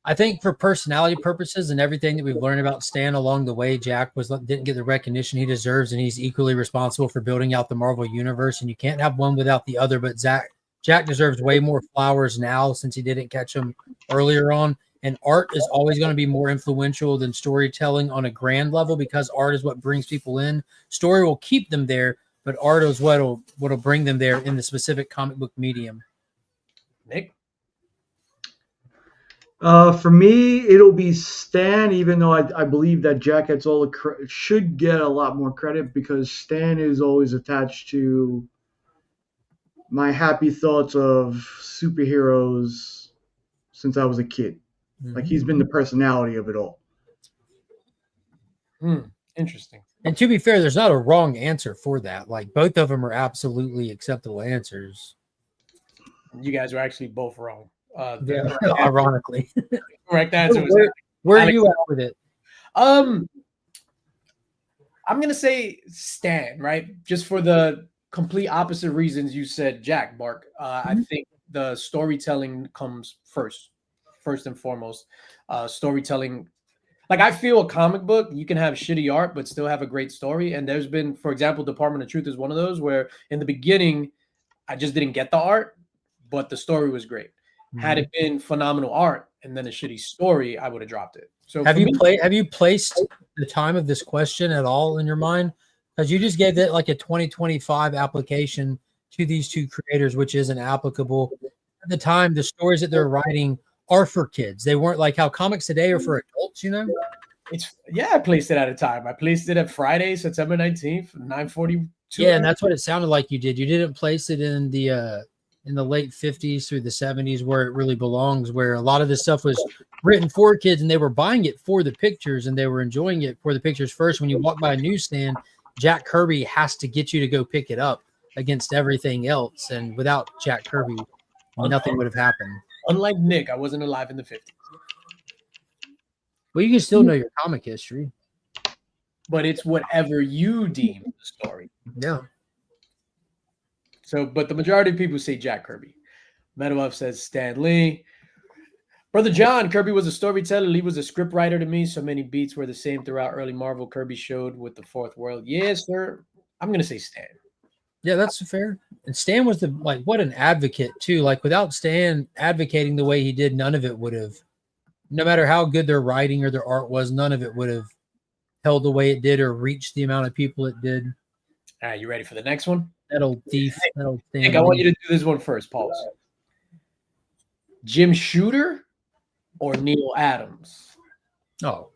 I think for personality purposes and everything that we've learned about Stan along the way, Jack didn't get the recognition he deserves, and he's equally responsible for building out the Marvel universe. And you can't have one without the other. But Jack deserves way more flowers now since he didn't catch them earlier on. And art is always going to be more influential than storytelling on a grand level because art is what brings people in. Story will keep them there, but art is what'll bring them there in the specific comic book medium. Nick? For me, it'll be Stan, even though I believe that Jack gets all the should get a lot more credit because Stan is always attached to my happy thoughts of superheroes since I was a kid. Like he's been the personality of it all. Interesting. And to be fair, there's not a wrong answer for that. Like both of them are absolutely acceptable answers. You guys are actually both wrong. Ironically. Correct answer was where are you at with it? I'm gonna say Stan, right? Just for the complete opposite reasons you said, Jack, Mark. I think the storytelling comes first and foremost. Storytelling, like I feel a comic book, you can have shitty art but still have a great story. And there's been, for example, Department of Truth is one of those where in the beginning I just didn't get the art, but the story was great. Had it been phenomenal art and then a shitty story, I would have dropped it. So have you placed the time of this question at all in your mind? Because you just gave it like a 2025 application to these two creators, which isn't applicable. At the time, the stories that they're writing are for kids. They weren't like how comics today are for adults, you know? I placed it at a time. I placed it at Friday, September 19th, 9:42. Yeah, and that's what it sounded like you did. You didn't place it in the late 50s through the 70s where it really belongs, where a lot of this stuff was written for kids and they were buying it for the pictures and they were enjoying it for the pictures first. When you walk by a newsstand, Jack Kirby has to get you to go pick it up against everything else. And without Jack Kirby, nothing would have happened. Unlike Nick, I wasn't alive in the 50s. Well, you can still know your comic history. But it's whatever you deem the story. Yeah. So, but the majority of people say Jack Kirby. Metalwolf says Stan Lee. Brother John, Kirby was a storyteller. Lee was a script writer to me. So many beats were the same throughout early Marvel. Kirby showed with the Fourth World. Yes, sir. I'm going to say Stan. Yeah, that's fair. And Stan was what an advocate too. Like without Stan advocating the way he did, none of it would have, no matter how good their writing or their art was, none of it would have held the way it did or reached the amount of people it did. All right, you ready for the next one? That'll thief. That'll Nick, I want you to do this one first. Pause. Jim Shooter or Neil Adams? Oh.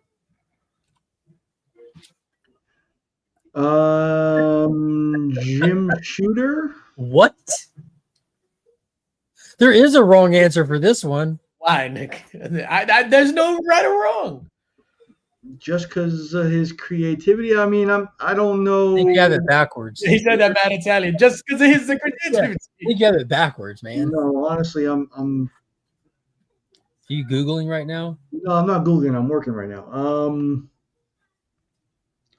Jim Shooter. What? There is a wrong answer for this one. Why, Nick? There's no right or wrong. Just because of his creativity. I mean, I don't know. I think you have it backwards. He said that bad Italian just because of his creativity. I think you have it backwards, man. No, honestly, I'm. Are you Googling right now? No, I'm not Googling. I'm working right now.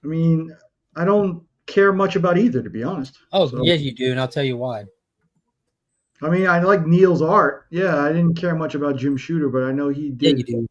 I mean, I don't care much about either, to be honest. Oh, so, yeah, you do, and I'll tell you why. I mean, I like Neil's art. Yeah, I didn't care much about Jim Shooter, but I know he did. Yeah, you do.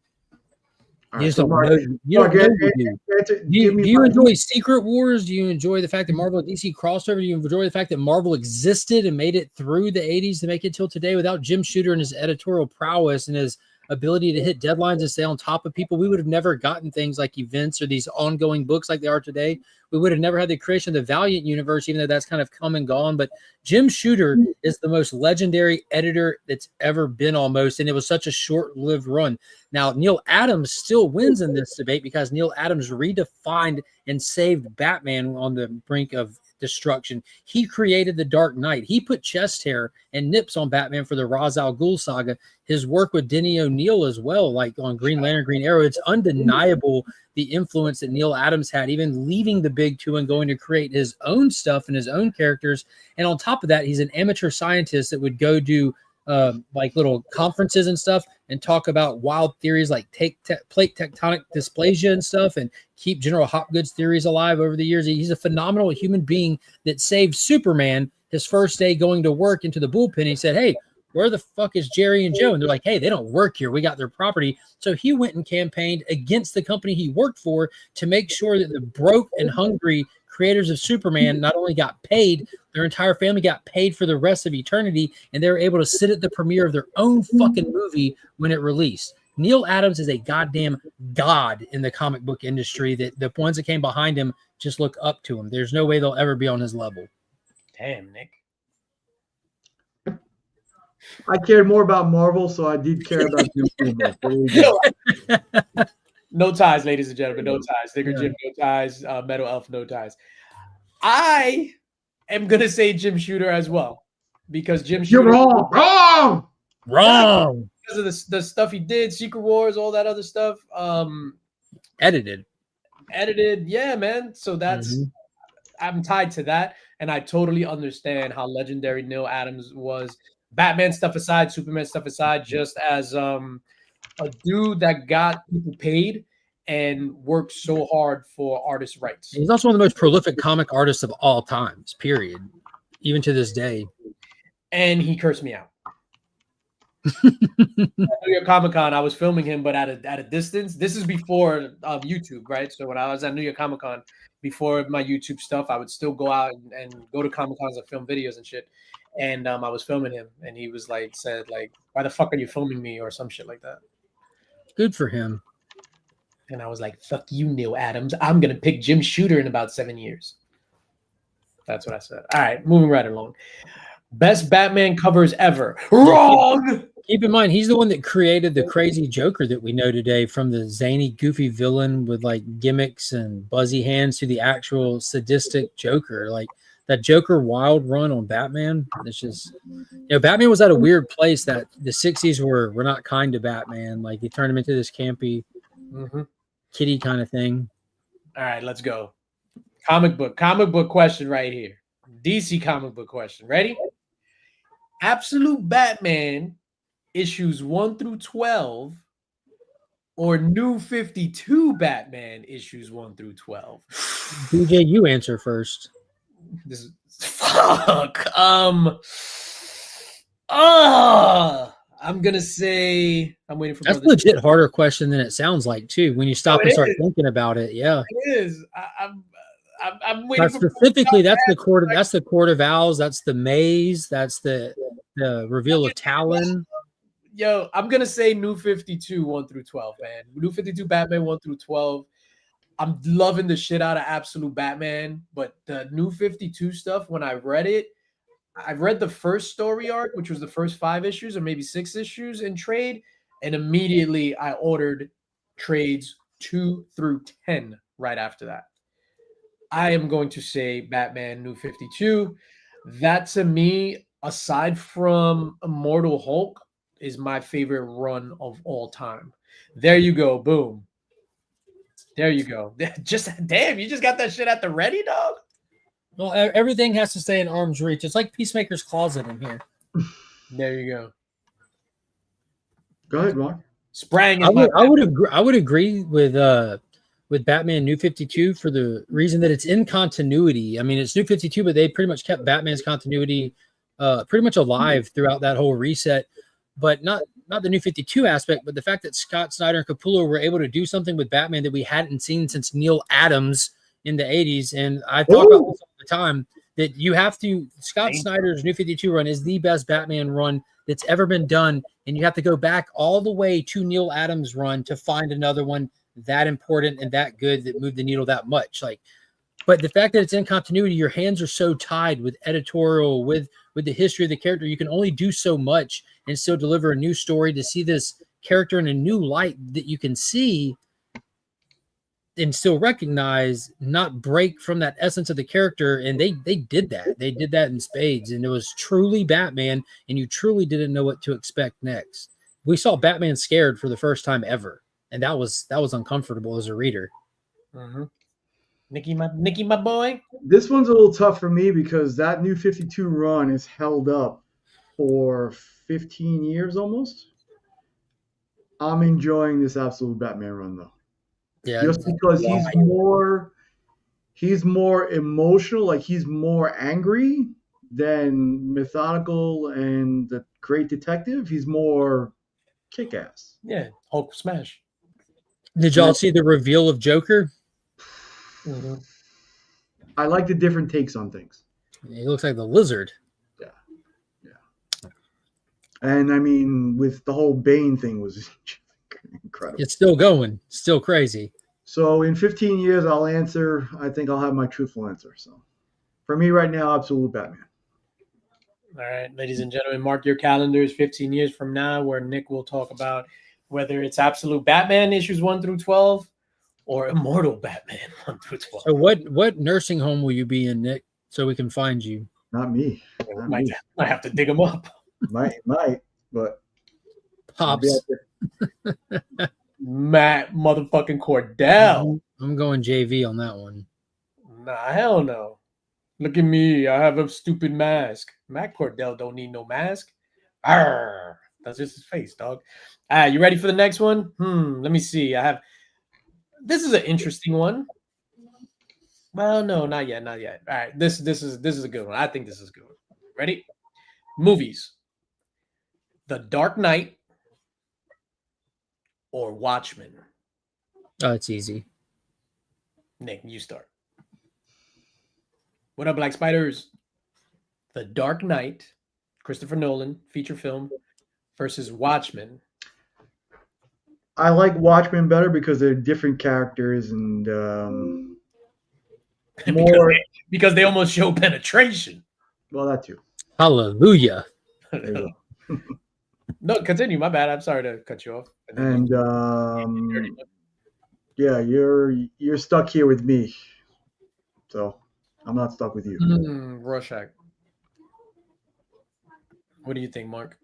You just don't know. Do you enjoy Secret Wars? Do you enjoy the fact that Marvel and DC crossover? Do you enjoy the fact that Marvel existed and made it through the 80s to make it till today? Without Jim Shooter and his editorial prowess and his ability to hit deadlines and stay on top of people, we would have never gotten things like events or these ongoing books like they are today. We would have never had the creation of the Valiant universe, even though that's kind of come and gone. But Jim Shooter is the most legendary editor that's ever been almost, and it was such a short-lived run. Now, Neil Adams still wins in this debate because Neil Adams redefined and saved Batman on the brink of destruction. He created the Dark Knight. He put chest hair and nips on Batman for the Ra's al Ghul saga. His work with Denny O'Neil as well, like on Green Lantern, Green Arrow. It's undeniable the influence that Neil Adams had, even leaving the big two and going to create his own stuff and his own characters. And on top of that, he's an amateur scientist that would go do like little conferences and stuff and talk about wild theories like plate tectonic dysplasia and stuff and keep General Hopgood's theories alive over the years. He's a phenomenal human being that saved Superman his first day going to work into the bullpen. He said, "Hey, where the fuck is Jerry and Joe?" And they're like, "Hey, they don't work here. We got their property." So he went and campaigned against the company he worked for to make sure that the broke and hungry creators of Superman not only got paid, their entire family got paid for the rest of eternity, and they were able to sit at the premiere of their own fucking movie when it released. Neil Adams is a goddamn god in the comic book industry that the ones that came behind him just look up to him. There's no way they'll ever be on his level. Damn, Nick. I cared more about Marvel, so I did care about Jim Shooter. There you go. No ties, ladies and gentlemen. No ties. Digger Yeah. Jim, no ties. Metal Elf, no ties. I am going to say Jim Shooter as well. Because Jim You're Shooter, wrong. Wrong. because of the stuff he did, Secret Wars, all that other stuff, Edited. yeah, man. So that's I'm tied to that, and I totally understand how legendary Neil Adams was. Batman stuff aside, Superman stuff aside, just as a dude that got people paid and worked so hard for artists' rights. He's also one of the most prolific comic artists of all times, period. Even to this day. And he cursed me out. At New York Comic-Con, I was filming him, but at a distance. This is before YouTube, right? So when I was at New York Comic-Con, before my YouTube stuff, I would still go out and go to Comic-Cons and film videos and shit. And I was filming him, and he was said, why the fuck are you filming me, or some shit like that. Good for him. And I was like, fuck you, Neil Adams. I'm going to pick Jim Shooter in about 7 years. That's what I said. All right, moving right along. Best Batman covers ever. Wrong! Keep in mind, he's the one that created the crazy Joker that we know today, from the zany, goofy villain with gimmicks and buzzy hands to the actual sadistic Joker. That Joker wild run on Batman. It's just, Batman was at a weird place that the 60s were not kind to Batman. They turned him into this campy kitty kind of thing. All right, let's go. Comic book question right here. DC comic book question. Ready? Absolute Batman issues 1 through 12 or New 52 Batman issues 1 through 12? DJ, you answer first. This is fuck. I'm gonna say I'm waiting for. That's a legit harder question than it sounds like too. When you stop and start thinking about it, yeah, it is. I'm waiting. But specifically, that's the court. That's the Court of Owls. That's the maze. That's the reveal of Talon. Yo, I'm gonna say New 52 1 through 12, man. New 52 Batman 1 through 12. I'm loving the shit out of Absolute Batman, but the New 52 stuff, when I read it, I read the first story arc, which was the first 5 issues or maybe 6 issues in trade, and immediately I ordered trades 2 through 10 right after that. I am going to say Batman New 52. That, to me, aside from Immortal Hulk, is my favorite run of all time. There you go. Boom. There you go. Just damn, you just got that shit at the ready, dog. Well, everything has to stay in arm's reach. It's like Peacemaker's closet in here. There you go. Go ahead, Mark. Sprang. I would agree with Batman New 52 for the reason that it's in continuity. I mean, it's New 52, but they pretty much kept Batman's continuity pretty much alive throughout that whole reset. But not the New 52 aspect, but the fact that Scott Snyder and Capullo were able to do something with Batman that we hadn't seen since Neil Adams in the 80s. And I thought about this all the time, that you have to, Scott Snyder's New 52 run is the best Batman run that's ever been done. And you have to go back all the way to Neil Adams' run to find another one that important and that good that moved the needle that much. But the fact that it's in continuity, your hands are so tied with editorial, with the history of the character. You can only do so much and still deliver a new story. To see this character in a new light that you can see and still recognize, not break from that essence of the character. And they did that. They did that in spades. And it was truly Batman, and you truly didn't know what to expect next. We saw Batman scared for the first time ever, and that was uncomfortable as a reader. Mm-hmm. Nicky, my boy. This one's a little tough for me because that New 52 run is held up for 15 years almost. I'm enjoying this Absolute Batman run though. Yeah, just because he's more emotional, he's more angry than methodical and the great detective. He's more kick-ass. Yeah, Hulk smash. Did y'all see the reveal of Joker? Mm-hmm. I like the different takes on things. He looks like the Lizard. Yeah. And I mean, with the whole Bane thing was Incredible. It's still going. Still crazy. So in 15 years, I'll answer. I think I'll have my truthful answer. So for me right now, absolute Batman. All right, ladies and gentlemen, mark your calendars 15 years from now, where Nick will talk about whether it's Absolute Batman issues 1 through 12 or Immortal Batman 1 through 12. So what nursing home will you be in, Nick, so we can find you? Not me. Not me. Might have to dig them up. Might, but I'll be Pops. out there. Matt motherfucking Cordell. I'm going JV on that one. Nah, hell no. Look at me. I have a stupid mask. Matt Cordell don't need no mask. Arr, that's just his face, dog. All right, you ready for the next one? Let me see. This is an interesting one. Well, no, not yet. All right, this is a good one. I think this is a good one. Ready? Movies. The Dark Knight or Watchmen? Oh, it's easy. Nick, you start. What up, Black Spiders? The Dark Knight, Christopher Nolan, feature film, versus Watchmen. I like Watchmen better because they're different characters and more. because they almost show penetration. Well, that too. Hallelujah. There you go. No, continue. My bad. I'm sorry to cut you off. And yeah, you're stuck here with me, so I'm not stuck with you. Rorschach. What do you think, Mark?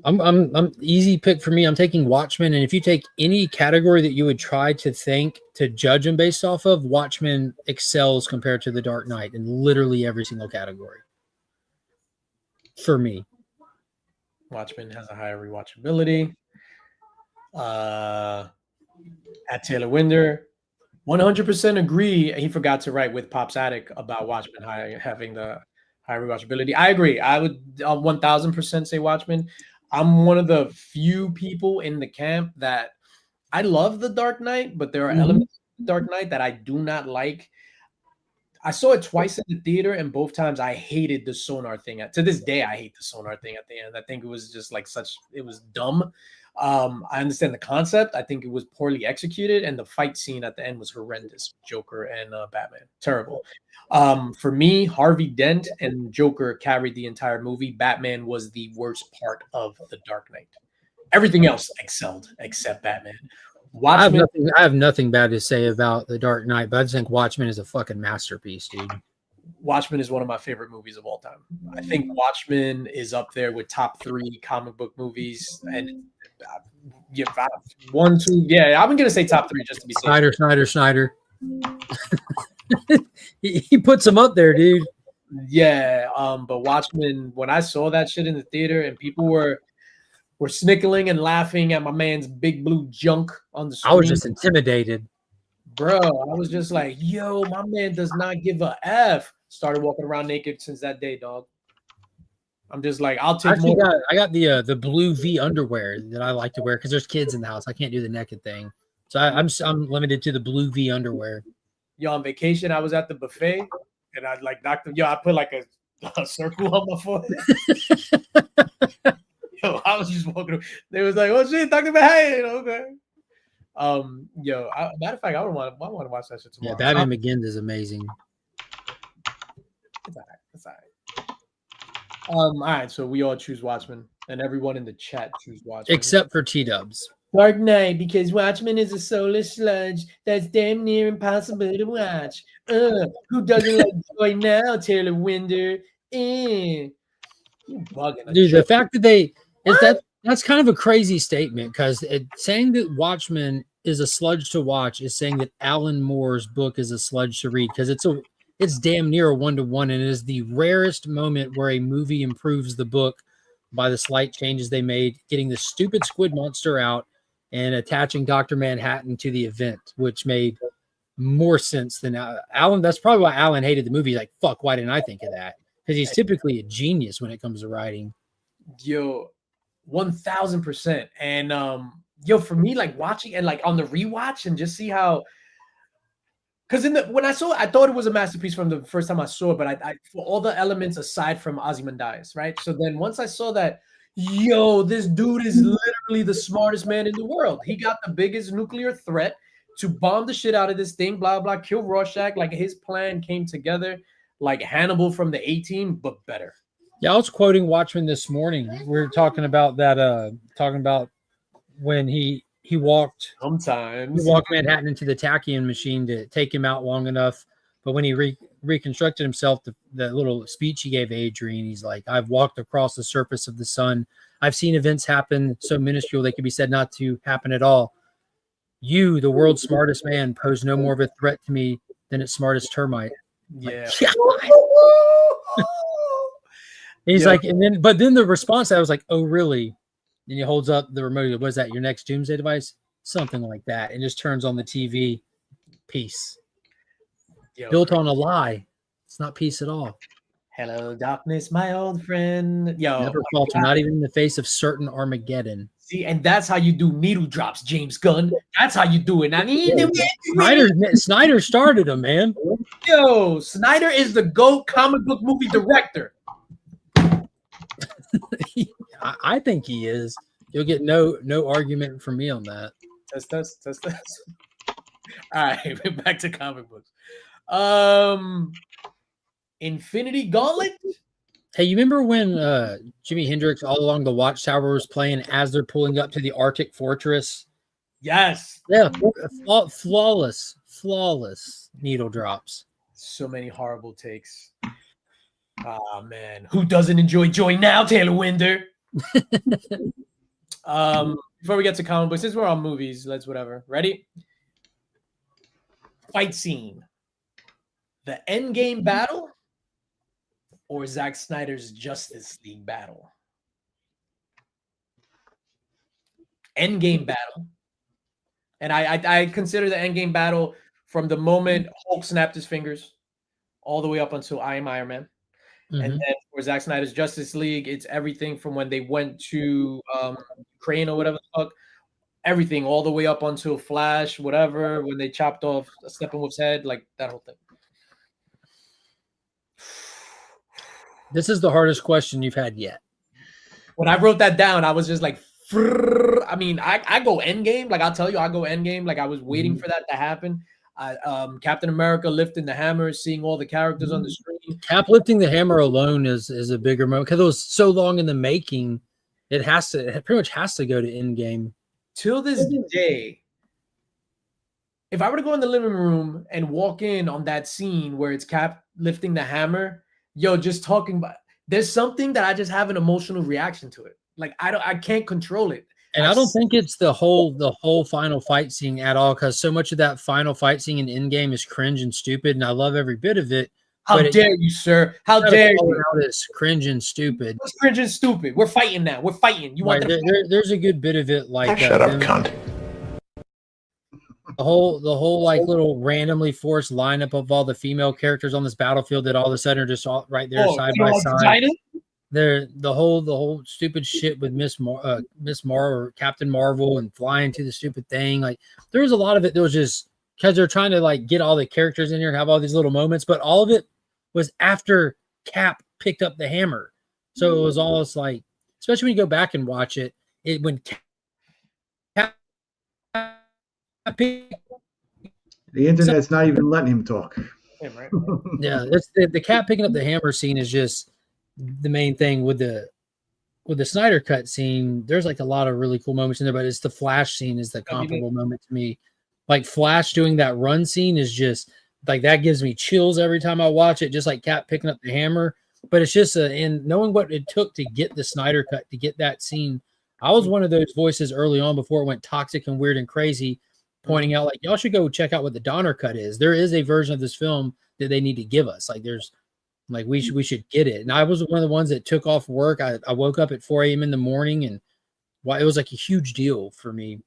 I'm easy pick for me. I'm taking Watchmen, and if you take any category that you would try to judge them based off of, Watchmen excels compared to The Dark Knight in literally every single category. For me, Watchmen has a higher rewatchability. At Taylor Winder, 100% agree. He forgot to write with Pop's Attic about Watchmen having the high rewatchability. I agree. I would 1000% say Watchmen. I'm one of the few people in the camp that I love The Dark Knight, but there are elements of The Dark Knight that I do not like. I saw it twice in the theater, and both times I hated the sonar thing. To this day, I hate the sonar thing at the end. I think it was just like it was dumb. I understand the concept. I think it was poorly executed, and the fight scene at the end was horrendous. Joker and Batman, terrible. For me, Harvey Dent and Joker carried the entire movie. Batman was the worst part of The Dark Knight. Everything else excelled except Batman. Watchmen, I have nothing bad to say about The Dark Knight, but I just think Watchmen is a fucking masterpiece, dude. Watchmen is one of my favorite movies of all time. I think Watchmen is up there with top 3 comic book movies, and yeah, 1, 2. Yeah, I'm gonna say top 3 just to be safe. Snyder. he puts them up there, dude. Yeah, but Watchmen, when I saw that shit in the theater and people were snickling and laughing at my man's big blue junk on the screen, I was just intimidated. Bro, I was just like, yo, my man does not give a F. Started walking around naked since that day, dog. I'm just like, I'll take more. I got the blue V underwear that I like to wear because there's kids in the house. I can't do the naked thing. So I'm limited to the blue V underwear. Yo, on vacation, I was at the buffet and I like knocked them. Yo, I put like a circle on my forehead. Yo, I was just walking. They was like, "Oh shit, Dr. Bahay." Okay. Matter of fact, I want to watch that shit tomorrow. Yeah, Batman Begins is amazing. It's all right. All right, so we all choose Watchmen, and everyone in the chat choose Watchmen, except for T-Dubs. Dark Knight, because Watchmen is a soulless sludge that's damn near impossible to watch. Who doesn't like joy now, Taylor Winder? You bugging, dude. The fact that that's kind of a crazy statement because saying that Watchmen is a sludge to watch is saying that Alan Moore's book is a sludge to read because it's damn near a 1-to-1, and it is the rarest moment where a movie improves the book by the slight changes they made, getting the stupid squid monster out and attaching Dr. Manhattan to the event, which made more sense than Alan. That's probably why Alan hated the movie. He's like, fuck, why didn't I think of that? Because he's typically a genius when it comes to writing. Yo, 1000%. And for me, like watching and like on the rewatch and just see how, because when I saw it, I thought it was a masterpiece from the first time I saw it, but I for all the elements aside from Ozymandias, right? So then once I saw that, yo, this dude is literally literally the smartest man in the world. He got the biggest nuclear threat to bomb the shit out of this thing, blah, blah, kill Rorschach. Like his plan came together like Hannibal from the A-Team, but better. Yeah, I was quoting Watchmen this morning. We were talking about that, talking about when he walked Manhattan into the tachyon machine to take him out long enough. But when he reconstructed himself, the little speech he gave Adrian, he's like, I've walked across the surface of the sun. I've seen events happen so minuscule they could be said not to happen at all. You, the world's smartest man, pose no more of a threat to me than its smartest termite. Yeah. Like, he's like, but then the response, I was like, oh, really? And he holds up the remote. What is that? Your next doomsday device? Something like that. And just turns on the TV. Peace. Built on a lie. It's not peace at all. Hello, darkness, my old friend. Yo, never falter, not even in the face of certain Armageddon. See, and that's how you do needle drops, James Gunn. That's how you do it. I mean, Snyder started him, man. Yo, Snyder is the GOAT comic book movie director. I think he is. You'll get no argument from me on that. Test. All right, we're back to comic books. Infinity Gauntlet. Hey, you remember when Jimi Hendrix all along the Watchtower was playing as they're pulling up to the Arctic Fortress? Yes. Yeah, flawless needle drops. So many horrible takes. Oh, man. Who doesn't enjoy joy now, Taylor Winder? Before we get to comic books, since we're on movies, let's whatever. Ready? Fight scene. The Endgame battle or Zack Snyder's Justice League battle? Endgame battle. And I consider the Endgame battle from the moment Hulk snapped his fingers all the way up until I Am Iron Man. Mm-hmm. And then for Zack Snyder's Justice League, it's everything from when they went to Ukraine or whatever the fuck, everything all the way up until Flash, whatever, when they chopped off Steppenwolf's head, like that whole thing. This is the hardest question you've had yet. When I wrote that down, I was just like, I mean, I go Endgame. Like, I'll tell you, I go Endgame. Like, I was waiting for that to happen. Captain America lifting the hammer, seeing all the characters on the screen. Cap lifting the hammer alone is a bigger moment because it was so long in the making. It pretty much has to go to Endgame. Till this day, if I were to go in the living room and walk in on that scene where it's Cap lifting the hammer, yo, just talking about, there's something that I just have an emotional reaction to it. Like I can't control it. And I don't think it's the whole final fight scene at all, because so much of that final fight scene in Endgame is cringe and stupid, and I love every bit of it. How dare you, sir? How dare you? It's cringe and stupid. It's cringe and stupid. We're fighting now. We're fighting. You want there's a good bit of it like shut up, cunt. The whole like little randomly forced lineup of all the female characters on this battlefield that all of a sudden are just all right there side by side. The whole stupid shit with Miss Marvel or Captain Marvel and flying to the stupid thing. Like there was a lot of it that was just because they're trying to like get all the characters in here and have all these little moments, but all of it was after Cap picked up the hammer. So it was almost like, especially when you go back and watch it, when Cap the internet's not even letting him talk. Yeah, that's the Cap picking up the hammer scene is just the main thing with the Snyder cut scene. There's like a lot of really cool moments in there, but it's the Flash scene is the comparable moment to me. Like Flash doing that run scene is just like that gives me chills every time I watch it, just like Cap picking up the hammer. But it's just and knowing what it took to get the Snyder cut to get that scene. I was one of those voices early on before it went toxic and weird and crazy, pointing out like y'all should go check out what the Donner cut is. There is a version of this film that they need to give us. Like there's like we should get it. And I was one of the ones that took off work. I woke up at 4 a.m. in the morning, and it was like a huge deal for me.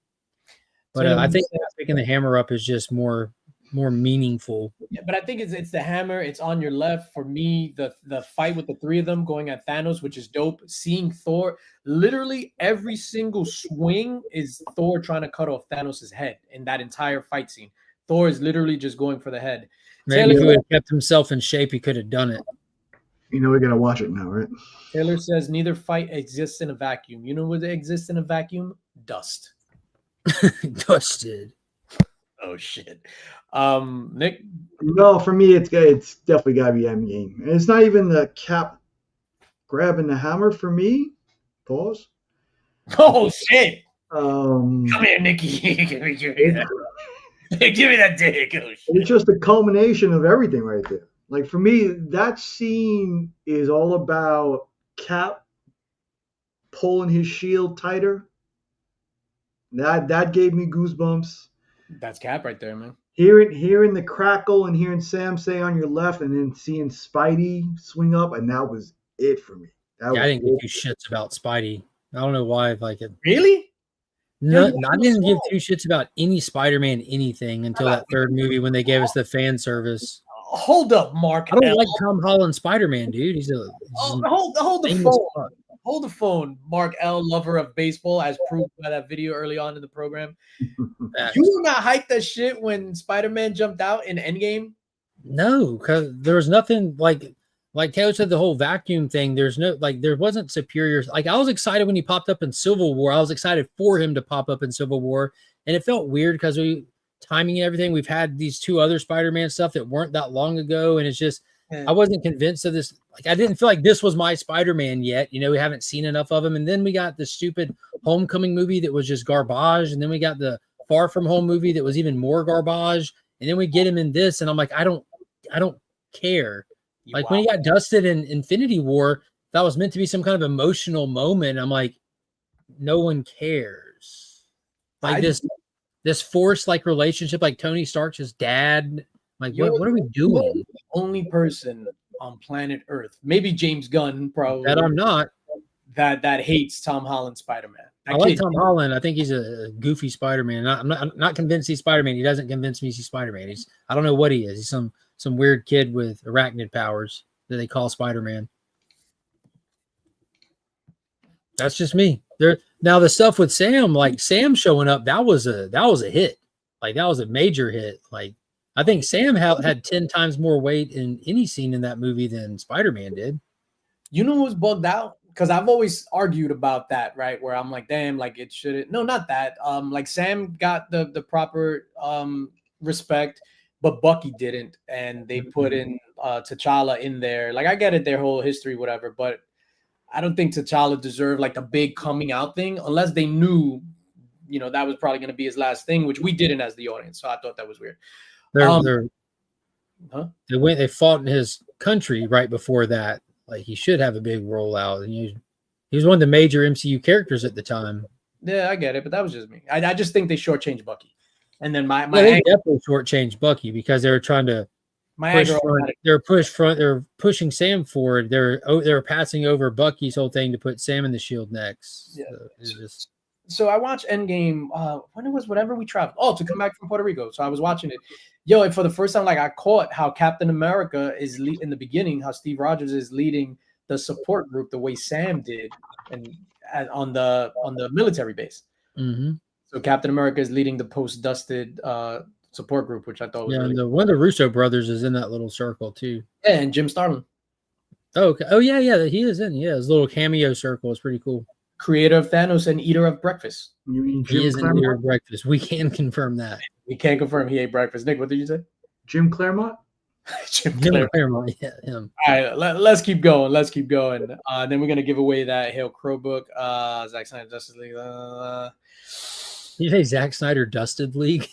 But I think picking the hammer up is just more meaningful. Yeah, but I think it's the hammer. It's on your left. For me, the fight with the three of them going at Thanos, which is dope. Seeing Thor, literally every single swing is Thor trying to cut off Thanos' head in that entire fight scene. Thor is literally just going for the head. Maybe if he would have kept himself in shape, he could have done it. You know we gotta watch it now, right? Taylor says neither fight exists in a vacuum. You know what exists in a vacuum? Dust. Dusted. Oh shit. Nick. No, for me, it's definitely gotta be Endgame. And it's not even the Cap grabbing the hammer for me. Pause. Oh shit. Um, Come here, Nikki. Give me that dick. Oh, shit. it's just a culmination of everything right there. Like for me, that scene is all about Cap pulling his shield tighter. That gave me goosebumps. That's Cap right there, man. Hearing the crackle and hearing Sam say on your left, and then seeing Spidey swing up, and that was it for me. I didn't give two shits about Spidey. I don't know why. Like it. Really? No, I didn't give two shits about any Spider-Man anything until that third movie when they gave us the fan service. Hold up, Mark. I don't like Tom Holland Spider-Man, dude. He's hold the phone. Hold the phone, Mark L, lover of baseball, as proved by that video early on in the program. You were not hyped that shit when Spider-Man jumped out in Endgame? No, because there was nothing like Taylor said, the whole vacuum thing. There wasn't superior. Like I was excited when he popped up in Civil War. I was excited for him to pop up in Civil War, and it felt weird because timing and everything. We've had these two other Spider-Man stuff that weren't that long ago, and it's just I wasn't convinced of this. Like I didn't feel like this was my Spider-Man yet. You know, we haven't seen enough of him, and then we got the stupid Homecoming movie that was just garbage, and then we got the Far From Home movie that was even more garbage, and then we get him in this, and I'm like, I don't care. Like when he got dusted in Infinity War, that was meant to be some kind of emotional moment. I'm like, no one cares. Like this forced like relationship, like Tony Stark's his dad. Like what are we doing? The only person on planet Earth, maybe James Gunn, probably that I'm not that hates Tom Holland Spider-Man. I like Tom Holland. I think he's a goofy Spider-Man. I'm not convinced he's Spider-Man. He doesn't convince me he's Spider-Man. I don't know what he is. He's some weird kid with arachnid powers that they call Spider-Man. That's just me. Now the stuff with Sam, like Sam showing up, that was a hit. Like that was a major hit. Like I think Sam had 10 times more weight in any scene in that movie than Spider-Man did. You know who's bugged out? Because I've always argued about that, right? Where I'm like, damn, like it shouldn't. No, not that. Like Sam got the proper respect, but Bucky didn't, and they put in T'Challa in there. Like I get it, their whole history, whatever, but I don't think T'Challa deserved like the big coming out thing unless they knew, you know, that was probably going to be his last thing, which we didn't as the audience. So I thought that was weird. They fought in his country right before that. Like he should have a big rollout. And he was one of the major MCU characters at the time. Yeah, I get it, but that was just me. I just think they shortchanged Bucky. And then they definitely shortchanged Bucky because they were trying to they're pushing Sam forward. They're passing over Bucky's whole thing to put Sam in the shield next. Yeah. So I watched Endgame when it was whenever we traveled. Oh, to come back from Puerto Rico. So I was watching it. Yo, and for the first time, like I caught how Captain America is in the beginning, how Steve Rogers is leading the support group the way Sam did, and on the military base. Mm-hmm. So Captain America is leading the post-dusted support group, which I thought was really cool. One of the Russo brothers is in that little circle too. Yeah, and Jim Starlin. Oh, okay. Oh yeah, he is in. Yeah, his little cameo circle is pretty cool. Creator of Thanos and eater of breakfast. You mean he is an eater of breakfast. We can confirm that. We can confirm he ate breakfast. Nick, what did you say? Jim Claremont? Jim Claremont, yeah, him. All right, let's keep going. Then we're going to give away that Hale Crow book. Zack Snyder Justice League. Did you say Zack Snyder Dusted League?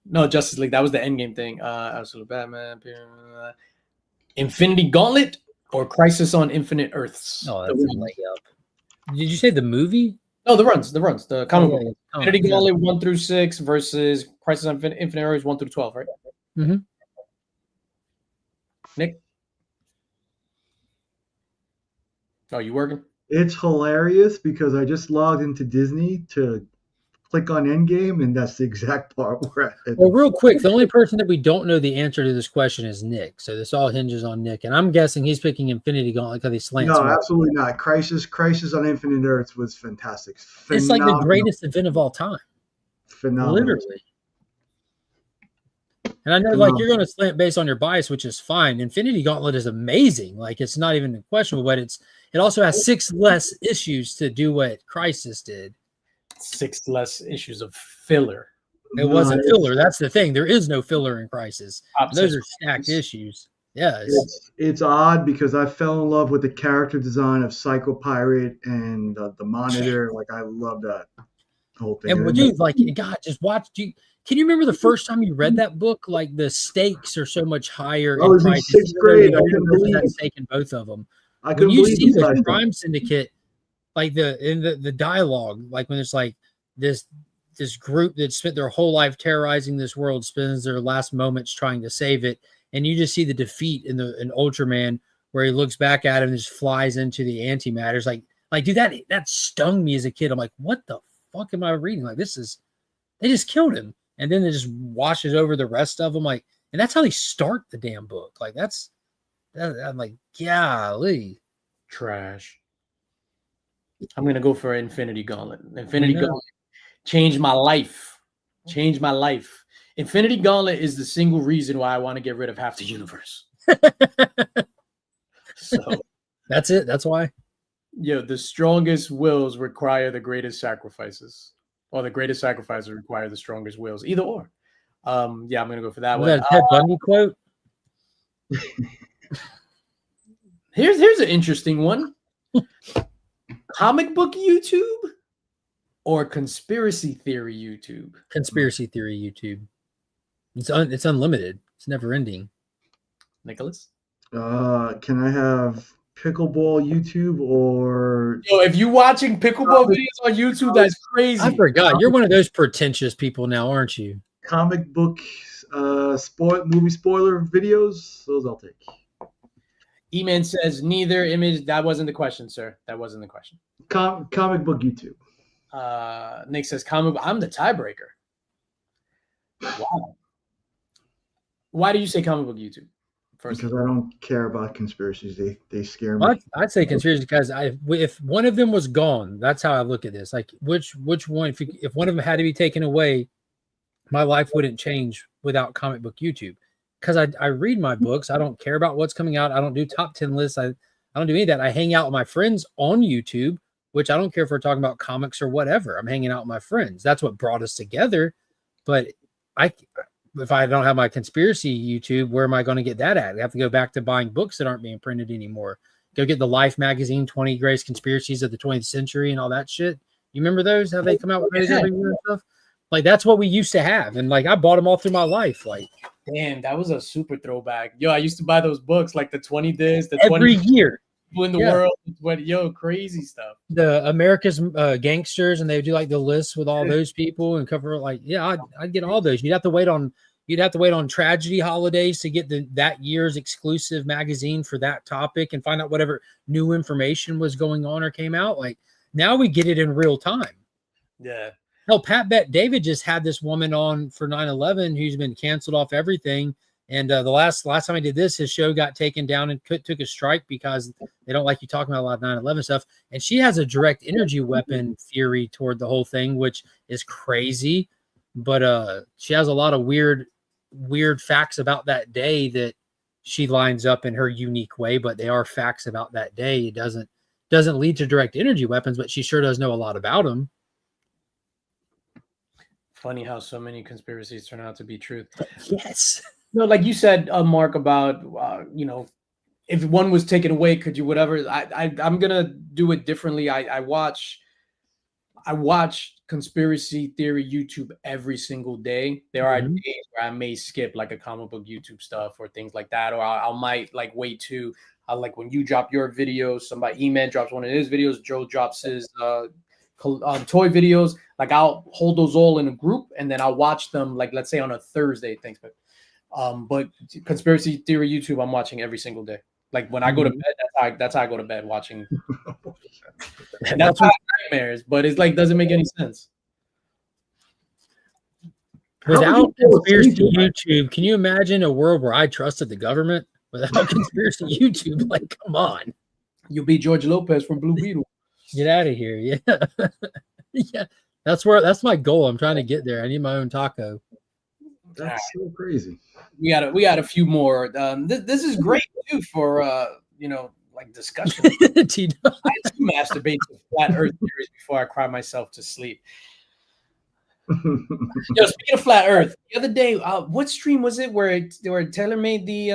No, Justice League. That was the Endgame thing. Absolute Batman. Infinity Gauntlet or Crisis on Infinite Earths? Oh, that's a leg up. Did you say the movie? No, the runs, the comic book. Infinity Gauntlet 1 through 6 versus Crisis on Infinite Earths 1 through 12, right? Mm-hmm. Nick? Oh, you working? It's hilarious because I just logged into Disney to click on Endgame, and that's the exact part where Well, real quick, the only person that we don't know the answer to this question is Nick. So this all hinges on Nick. And I'm guessing he's picking Infinity Gauntlet because he slants. No, absolutely not. Crisis on Infinite Earths was fantastic. It's like the greatest event of all time. Phenomenal. Literally. And I know, like, you're going to slant based on your bias, which is fine. Infinity Gauntlet is amazing. Like, it's not even questionable, but it also has 6 less issues to do what Crisis did. 6 less issues of filler. It wasn't filler. That's the thing. There is no filler in Crisis. Those are stacked issues. Yeah, it's odd because I fell in love with the character design of Psycho Pirate and the Monitor. Like, I love that whole thing. And dude, like, God, just watch. Can you remember the first time you read that book? Like, the stakes are so much higher. I was in 6th grade. I couldn't believe that stake in both of them. I couldn't when you believe see the guys crime syndicate, like the dialogue, like when it's like this group that spent their whole life terrorizing this world spends their last moments trying to save it, and you just see the defeat in Ultraman where he looks back at him and just flies into the antimatters. Like dude, that stung me as a kid. I'm like, what the fuck am I reading? Like, they just killed him, and then it just washes over the rest of them. Like, and that's how they start the damn book. Like, I'm like, golly, trash. I'm gonna go for Infinity Gauntlet. Infinity Gauntlet changed my life. Changed my life. Infinity Gauntlet is the single reason why I want to get rid of half the universe. So that's it. That's why. Yo, the strongest wills require the greatest sacrifices, or the greatest sacrifices require the strongest wills. Either or. Yeah, I'm gonna go for that one. That Ted Bundy quote. Here's an interesting one. Comic book YouTube or conspiracy theory YouTube? Conspiracy theory YouTube. It's unlimited. It's never ending. Nicholas? Can I have pickleball YouTube or? Yo, if you're watching pickleball videos on YouTube, that's crazy. I forgot. You're one of those pretentious people now, aren't you? Comic book movie spoiler videos, those I'll take. E-Man says neither. Image, that wasn't the question, sir. That wasn't the question. Comic book YouTube. Nick says comic book. I'm the tiebreaker. Wow. Why do you say comic book YouTube? First, because I don't care about conspiracies. They scare me. I'd say conspiracy because if one of them was gone, that's how I look at this. Like, which one? If one of them had to be taken away, my life wouldn't change without comic book YouTube. Because I read my books. I don't care about what's coming out. I don't do top 10 lists. I don't do any of that. I hang out with my friends on YouTube, which I don't care if we're talking about comics or whatever. I'm hanging out with my friends. That's what brought us together. But if I don't have my conspiracy YouTube, where am I going to get that at? I have to go back to buying books that aren't being printed anymore. Go get the Life magazine, 20 Greatest Conspiracies of the 20th Century and all that shit. You remember those? How they come out with those every year and stuff? Like, that's what we used to have. And like, I bought them all through my life. Like, damn, that was a super throwback. Yo, I used to buy those books, like the 20 days, the every 20 year people in the world. What, yo, crazy stuff. The America's Gangsters, and they do like the list with all those people and cover like, yeah, I'd get all those. You'd have to wait on tragedy holidays to get that year's exclusive magazine for that topic and find out whatever new information was going on or came out. Like, now we get it in real time. Yeah. Hell, Pat Bet David just had this woman on for 9/11 who's been canceled off everything. And the last time I did this, his show got taken down and took a strike because they don't like you talking about a lot of 9/11 stuff. And she has a direct energy weapon theory toward the whole thing, which is crazy. But she has a lot of weird facts about that day that she lines up in her unique way. But they are facts about that day. It doesn't lead to direct energy weapons, but she sure does know a lot about them. Funny how so many conspiracies turn out to be truth. Yes. No, like you said, Mark, about if one was taken away, could you whatever? I'm gonna do it differently. I watch conspiracy theory YouTube every single day. There are days where I may skip like a comic book YouTube stuff or things like that, or I might like wait to like when you drop your videos, somebody E-Man drops one of his videos, Joe drops his toy videos. Like, I'll hold those all in a group and then I'll watch them, like, let's say on a Thursday. Thanks, but conspiracy theory YouTube, I'm watching every single day. Like, when I go to bed, that's how I go to bed, watching. And that's why nightmares, but it's like doesn't make any sense. Without conspiracy YouTube, can you imagine a world where I trusted the government without conspiracy YouTube? Like, come on. You'll be George Lopez from Blue Beetle. Get out of here. Yeah. Yeah. That's my goal. I'm trying to get there. I need my own taco. That's so crazy. We got a few more. This is great too for like discussion. T-Dub. I had to masturbate to flat Earth theories before I cry myself to sleep. Yo, speaking of flat Earth, the other day, what stream was it where Taylor made the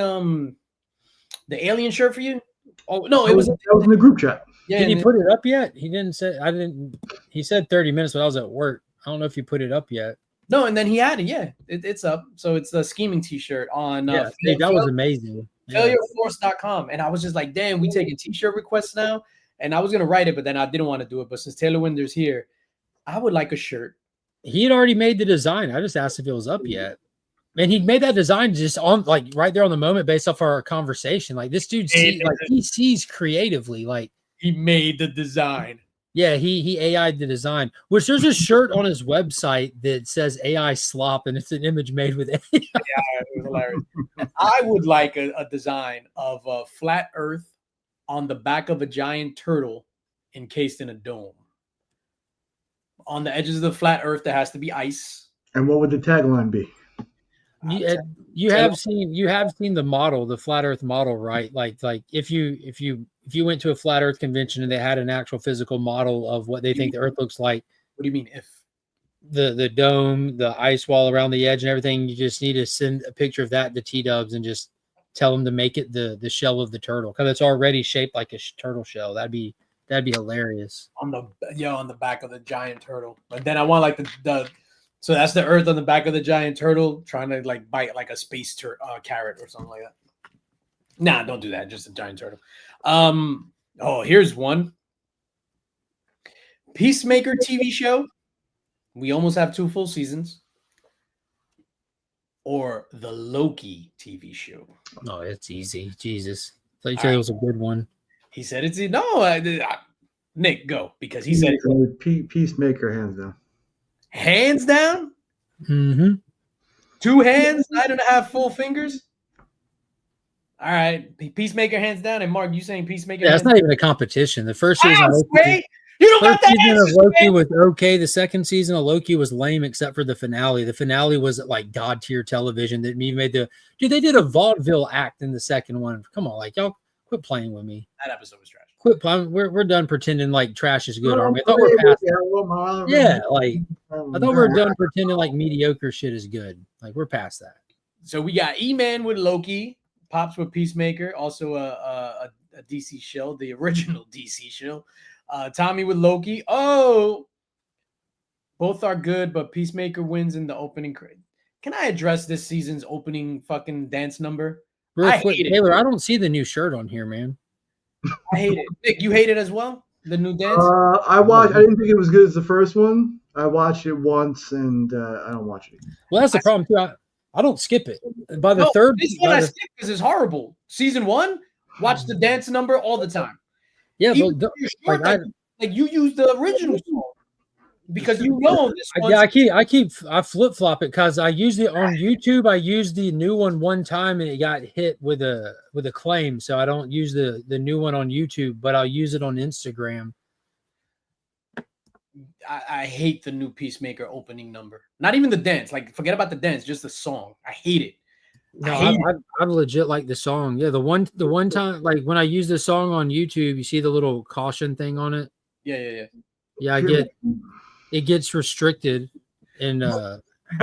alien shirt for you? Oh no, it was that was in the group chat. yeah. Did he put it up yet? He didn't say. I didn't. He said 30 minutes, but I was at work. I don't know if he put it up yet. No, and then he had it. Yeah, it's up. So it's the scheming T-shirt on. Yeah, that was amazing. Yeah. Failureforce.com, and I was just like, damn, we taking T-shirt requests now. And I was gonna write it, but then I didn't want to do it. But since Taylor Winder's here, I would like a shirt. He had already made the design. I just asked if it was up yet. And he made that design just on like right there on the moment based off our conversation. Like this dude sees, like he sees creatively. Like he made the design. Yeah, he AI'd the design. Which there's a shirt on his website that says AI slop, and it's an image made with AI. Yeah, it was hilarious. I would like a design of a flat Earth on the back of a giant turtle encased in a dome. On the edges of the flat Earth, there has to be ice. And what would the tagline be? You have seen the model, the flat Earth model, right? Like if you went to a flat Earth convention and they had an actual physical model of what they think the Earth looks like. What do you mean if? The dome, the ice wall around the edge and everything, you just need to send a picture of that to T-Dubs and just tell them to make it the shell of the turtle because it's already shaped like a turtle shell. That'd be hilarious. On the back of the giant turtle. But then I want like the so that's the Earth on the back of the giant turtle trying to like bite like a space carrot or something like that. Nah, don't do that. Just a giant turtle. Oh, here's one. Peacemaker TV show. We almost have 2 full seasons. Or the Loki TV show. Oh, it's easy. Jesus. I thought you said it was a good one. He said it's no. Nick, go because he said Peacemaker, hands down. Hands down. Mm-hmm. 2 hands, 9.5 full fingers. All right, Peacemaker hands down, and Mark, you saying Peacemaker? Yeah, it's not even a competition. The first season, you don't got that season of Loki was okay. The second season of Loki was lame, except for the finale. The finale was like god tier television. That made dude. They did a vaudeville act in the second one. Come on, like y'all, quit playing with me. That episode was trash. Quit playing. We're done pretending like trash is good. I thought we're past that. Yeah, like I thought we're done pretending like mediocre shit is good. Like we're past that. So we got E-Man with Loki. Pops with Peacemaker, also a DC show, the original DC show. Tommy with Loki. Oh, both are good, but Peacemaker wins in the opening. Can I address this season's opening fucking dance number? Real quick, Taylor, I don't see the new shirt on here, man. I hate it. Nick, you hate it as well? The new dance? I didn't think it was good as the first one. I watched it once, and I don't watch it again. Well, that's the problem too. I don't skip it. By the third, this one I skip because it's horrible. Season 1, watch the dance number all the time. Yeah, but you use the original song because you know this one. Yeah, I flip flop it because I used it on YouTube. I used the new one time and it got hit with a claim, so I don't use the new one on YouTube, but I'll use it on Instagram. I hate the new Peacemaker opening number. Not even the dance. Like, forget about the dance, just the song. I hate it. No, I legit like the song. Yeah, the one time, like when I use the song on YouTube, you see the little caution thing on it. Yeah. Yeah, it gets restricted in But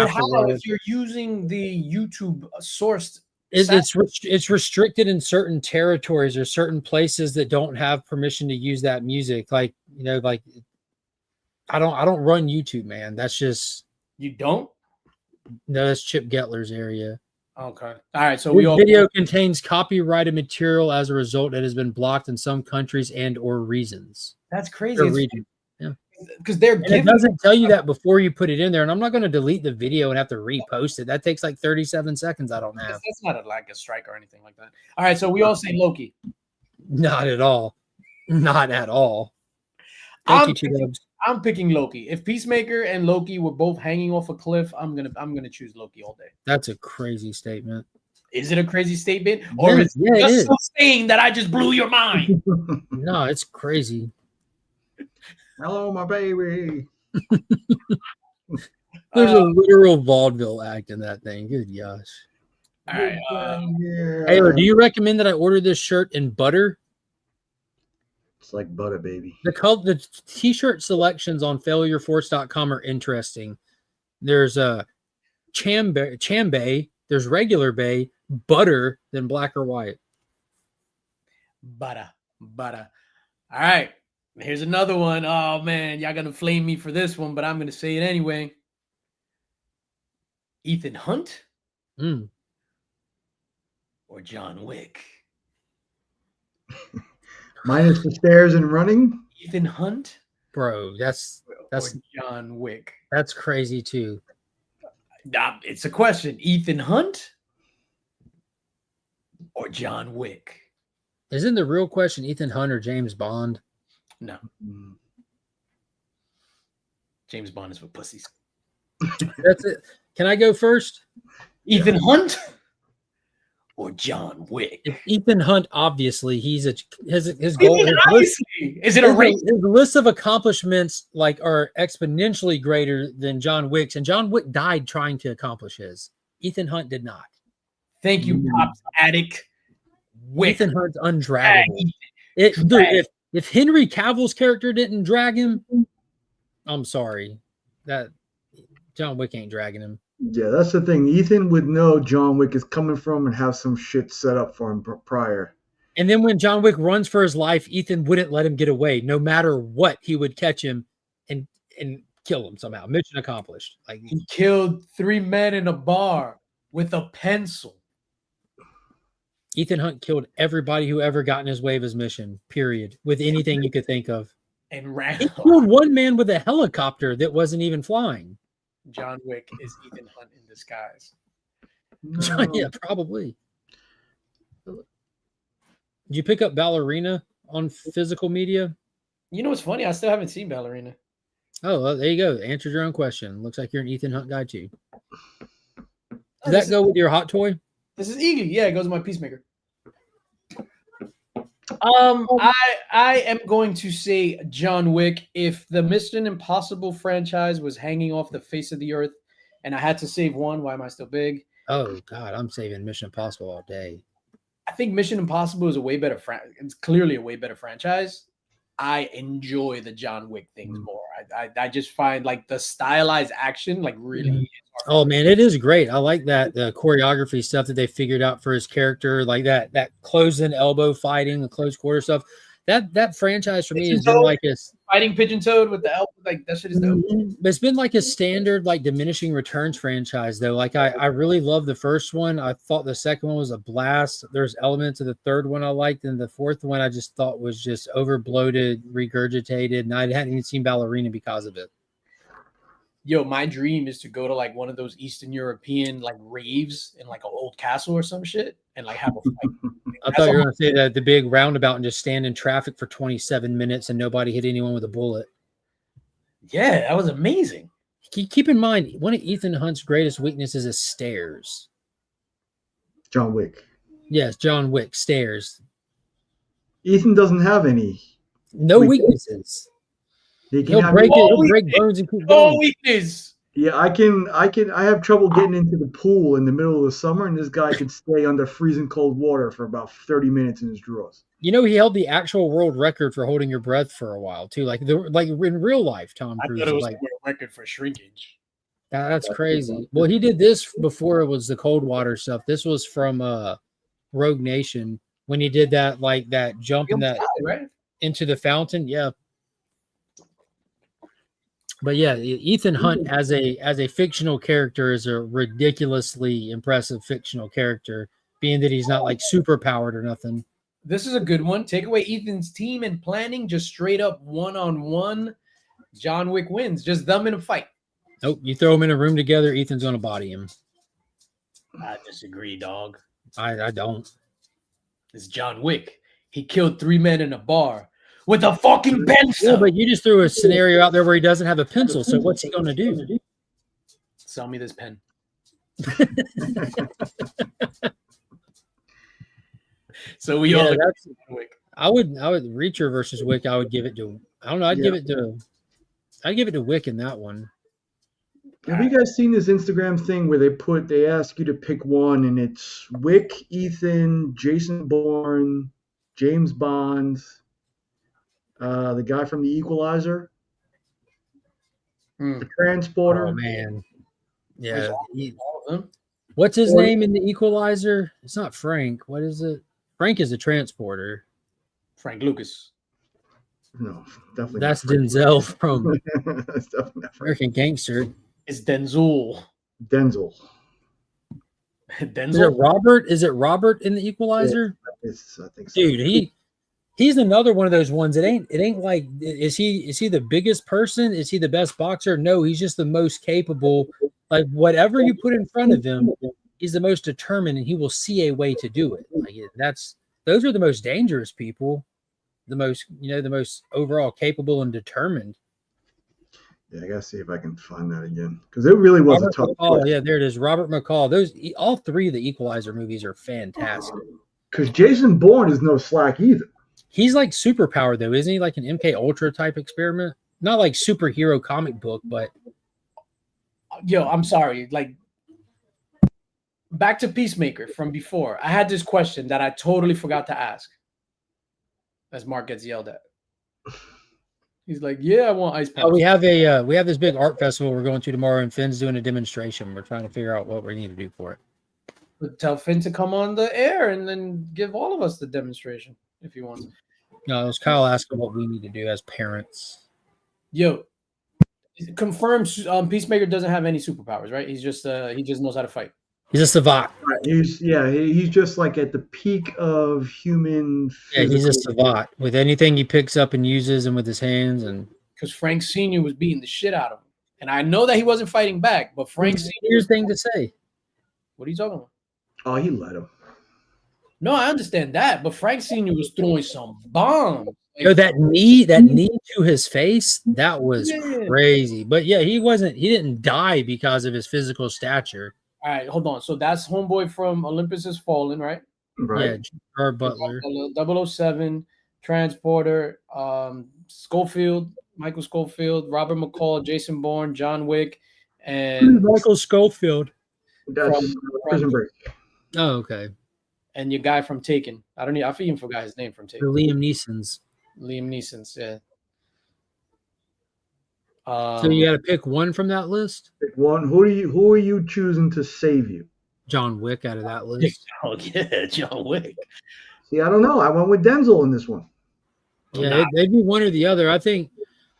how if you're using the YouTube sourced? It's restricted in certain territories or certain places that don't have permission to use that music. Like like I don't run YouTube, man. That's just you don't. No, that's Chip Getler's area. Okay. All right. So this video contains copyrighted material. As a result, it has been blocked in some countries and or reasons. That's crazy. Yeah. Because it doesn't tell you that before you put it in there, and I'm not going to delete the video and have to repost it. That takes like 37 seconds. I don't have. That's not like a strike or anything like that. All right. So we all say Loki. Not at all. Not at all. I'm picking Loki. If Peacemaker and Loki were both hanging off a cliff, I'm gonna choose Loki all day. That's a crazy statement. Is it a crazy statement, or is it just so saying that I just blew your mind? No, it's crazy. Hello, my baby. There's a literal vaudeville act in that thing. Good gosh. All right. Taylor, do you recommend that I order this shirt in butter? It's like butter, baby. The t-shirt selections on failureforce.com are interesting. There's a chambay, there's regular bay, butter, then black or white. Butter. All right. Here's another one. Oh man, y'all gonna flame me for this one, but I'm gonna say it anyway. Ethan Hunt or John Wick? Minus the stairs and running. Ethan Hunt, Bro, that's or John Wick. That's crazy too. It's a question. Ethan Hunt or John Wick? Isn't the real question Ethan Hunt or James Bond? No. James Bond is for pussies. That's it. Can I go first? Ethan Hunt or John Wick? If Ethan Hunt, obviously, his goal. Is it a race? His list of accomplishments are exponentially greater than John Wick's, and John Wick died trying to accomplish his. Ethan Hunt did not. Thank you, Pops Attic. Wick. Ethan Hunt's undraggable. If Henry Cavill's character didn't drag him, I'm sorry. That John Wick ain't dragging him. Yeah, that's the thing. Ethan would know John Wick is coming from and have some shit set up for him prior. And then when John Wick runs for his life, Ethan wouldn't let him get away. No matter what, he would catch him and kill him somehow. Mission accomplished. Like he killed 3 men in a bar with a pencil. Ethan Hunt killed everybody who ever got in his way of his mission, period, with anything you could think of. And ran. He killed one man with a helicopter that wasn't even flying. John Wick is Ethan Hunt in disguise. No. Yeah, probably. Did you pick up Ballerina on physical media? You know what's funny? I still haven't seen Ballerina. Oh, well, there you go. Answered your own question. Looks like you're an Ethan Hunt guy too. Does that go with your hot toy? This is Eagly. Yeah, it goes with my Peacemaker. I am going to say John Wick. If the Mission Impossible franchise was hanging off the face of the earth and I had to save one, why am I still big? Oh God, I'm saving Mission Impossible all day. I think Mission Impossible is a way better it's clearly a way better franchise. I enjoy the John Wick things more. I just find like the stylized action like really. Oh man, it is great. I like that the choreography stuff that they figured out for his character, like that close-in elbow fighting, the close quarter stuff. That franchise for me has been like a fighting Pigeon Toad with the elbow, like that shit is dope. It's been like a standard like diminishing returns franchise though. Like I really love the first one. I thought the second one was a blast. There's elements of the third one I liked, and the fourth one I just thought was just over bloated, regurgitated, and I hadn't even seen Ballerina because of it. Yo, my dream is to go to like one of those Eastern European like raves in like an old castle or some shit and like have a fight. I thought you were going to say that the big roundabout and just stand in traffic for 27 minutes and nobody hit anyone with a bullet. Yeah, that was amazing. Keep in mind, one of Ethan Hunt's greatest weaknesses is stairs. John Wick. Yes, John Wick, stairs. Ethan doesn't have any. No weaknesses. He'll break bones and keep going. Weakness. Yeah, I have trouble getting into the pool in the middle of the summer, and this guy could stay under freezing cold water for about 30 minutes in his drawers. You know, he held the actual world record for holding your breath for a while too. Like in real life, Tom Cruise. I thought it was like a record for shrinkage. That's crazy. Well, he did this before it was the cold water stuff. This was from Rogue Nation when he did that jump in that right into the fountain. Yeah. But yeah, Ethan Hunt as a fictional character is a ridiculously impressive fictional character, being that he's not like super powered or nothing. This is a good one. Take away Ethan's team and planning, just straight up one-on-one. John Wick wins. Just them in a fight. Nope. You throw them in a room together, Ethan's going to body him. I disagree, dog. I don't. It's John Wick. He killed 3 men in a bar with a fucking pencil. Yeah, but you just threw a scenario out there where he doesn't have a pencil. So what's he going to do? Sell me this pen. So we all that's Wick. I would Reacher versus Wick. I would give it to. I don't know. I'd give it to Wick in that one. Have you guys seen this Instagram thing where they ask you to pick one, and it's Wick, Ethan, Jason Bourne, James Bond, the guy from The Equalizer, Hmm. the Transporter. Oh man, yeah. All of them. What's his name in the Equalizer? It's not Frank. What is it? Frank is the transporter. Frank Lucas. No, definitely. That's not Denzel from That's definitely not Frank. American Gangster. It's Denzel. Denzel. Is it Denzel. Robert? Is it Robert in the Equalizer? I think so. Dude, he's another one of those ones. It ain't like is he the biggest person? Is he the best boxer? No, he's just the most capable. Like whatever you put in front of him, he's the most determined, and he will see a way to do it. Like those are the most dangerous people, the most overall capable and determined. Yeah, I gotta see if I can find that again because it really was a tough. Oh yeah, there it is. Robert McCall. All three of the Equalizer movies are fantastic. Because Jason Bourne is no slack either. He's like superpowered though, isn't he? Like an MK Ultra type experiment. Not like superhero comic book, but Yo, I'm sorry. Like, back to Peacemaker from before. I had this question that I totally forgot to ask. As Mark gets yelled at. He's like, "Yeah, I want ice packs." we have this big art festival we're going to tomorrow, and Finn's doing a demonstration. We're trying to figure out what we need to do for it. But tell Finn to come on the air and then give all of us the demonstration if he wants. No, it was Kyle asking what we need to do as parents. Yo, confirms Peacemaker doesn't have any superpowers, right? He's just he just knows how to fight. He's a savant. He's just like at the peak of human. Yeah, he's a savant with anything he picks up and uses, and with his hands. And because Frank Sr. was beating the shit out of him, and I know that he wasn't fighting back, but Frank Sr. Here's thing to say. What are you talking about? Oh, he let him. No, I understand that, but Frank Sr. was throwing some bombs. Yo, that knee to his face, that was crazy. But yeah, he didn't die because of his physical stature. All right, hold on. So that's homeboy from Olympus Has Fallen, right? Right. Yeah, Gerard Butler. 007, Transporter, Schofield, Michael Schofield, Robert McCall, Jason Bourne, John Wick, and Michael Schofield. That's Prison Break. Oh, okay. And your guy from Taken. I even forgot his name from Taken. Liam Neeson's. Liam Neeson's, yeah. So you got to pick one from that list. Pick one. Who are you choosing to save you? John Wick out of that list. Oh yeah, John Wick. See, I don't know. I went with Denzel in this one. Yeah, they'd be one or the other. I think.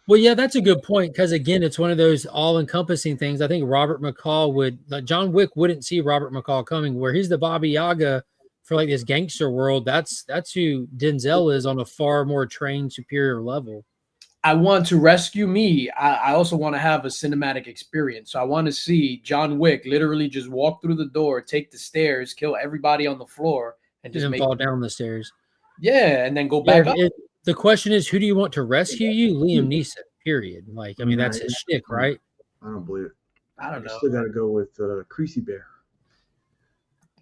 Well, yeah, that's a good point because again, it's one of those all-encompassing things. I think Robert McCall John Wick wouldn't see Robert McCall coming. Where he's the Baba Yaga for like this gangster world. That's who Denzel is on a far more trained, superior level. I want to rescue me. I also want to have a cinematic experience. So I want to see John Wick literally just walk through the door, take the stairs, kill everybody on the floor, and just fall down the stairs. Yeah, and then go back up. The question is, who do you want to rescue you? Liam Neeson, period. Like, I mean, that's his shtick, right? I don't believe it. I don't know. Still got to go with Creasy Bear.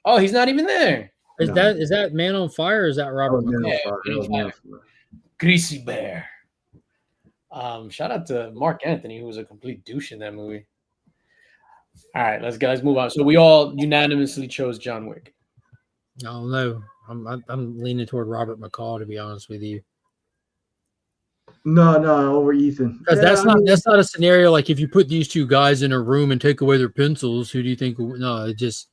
Oh, he's not even there. Is that Man on Fire or is that Robert McCall? Greasy Bear. Shout out to Mark Anthony, who was a complete douche in that movie. All right, let's move on. So we all unanimously chose John Wick. Oh no, I'm leaning toward Robert McCall, to be honest with you. No, over Ethan. Because that's not a scenario like if you put these two guys in a room and take away their pencils, who do you think? No, it just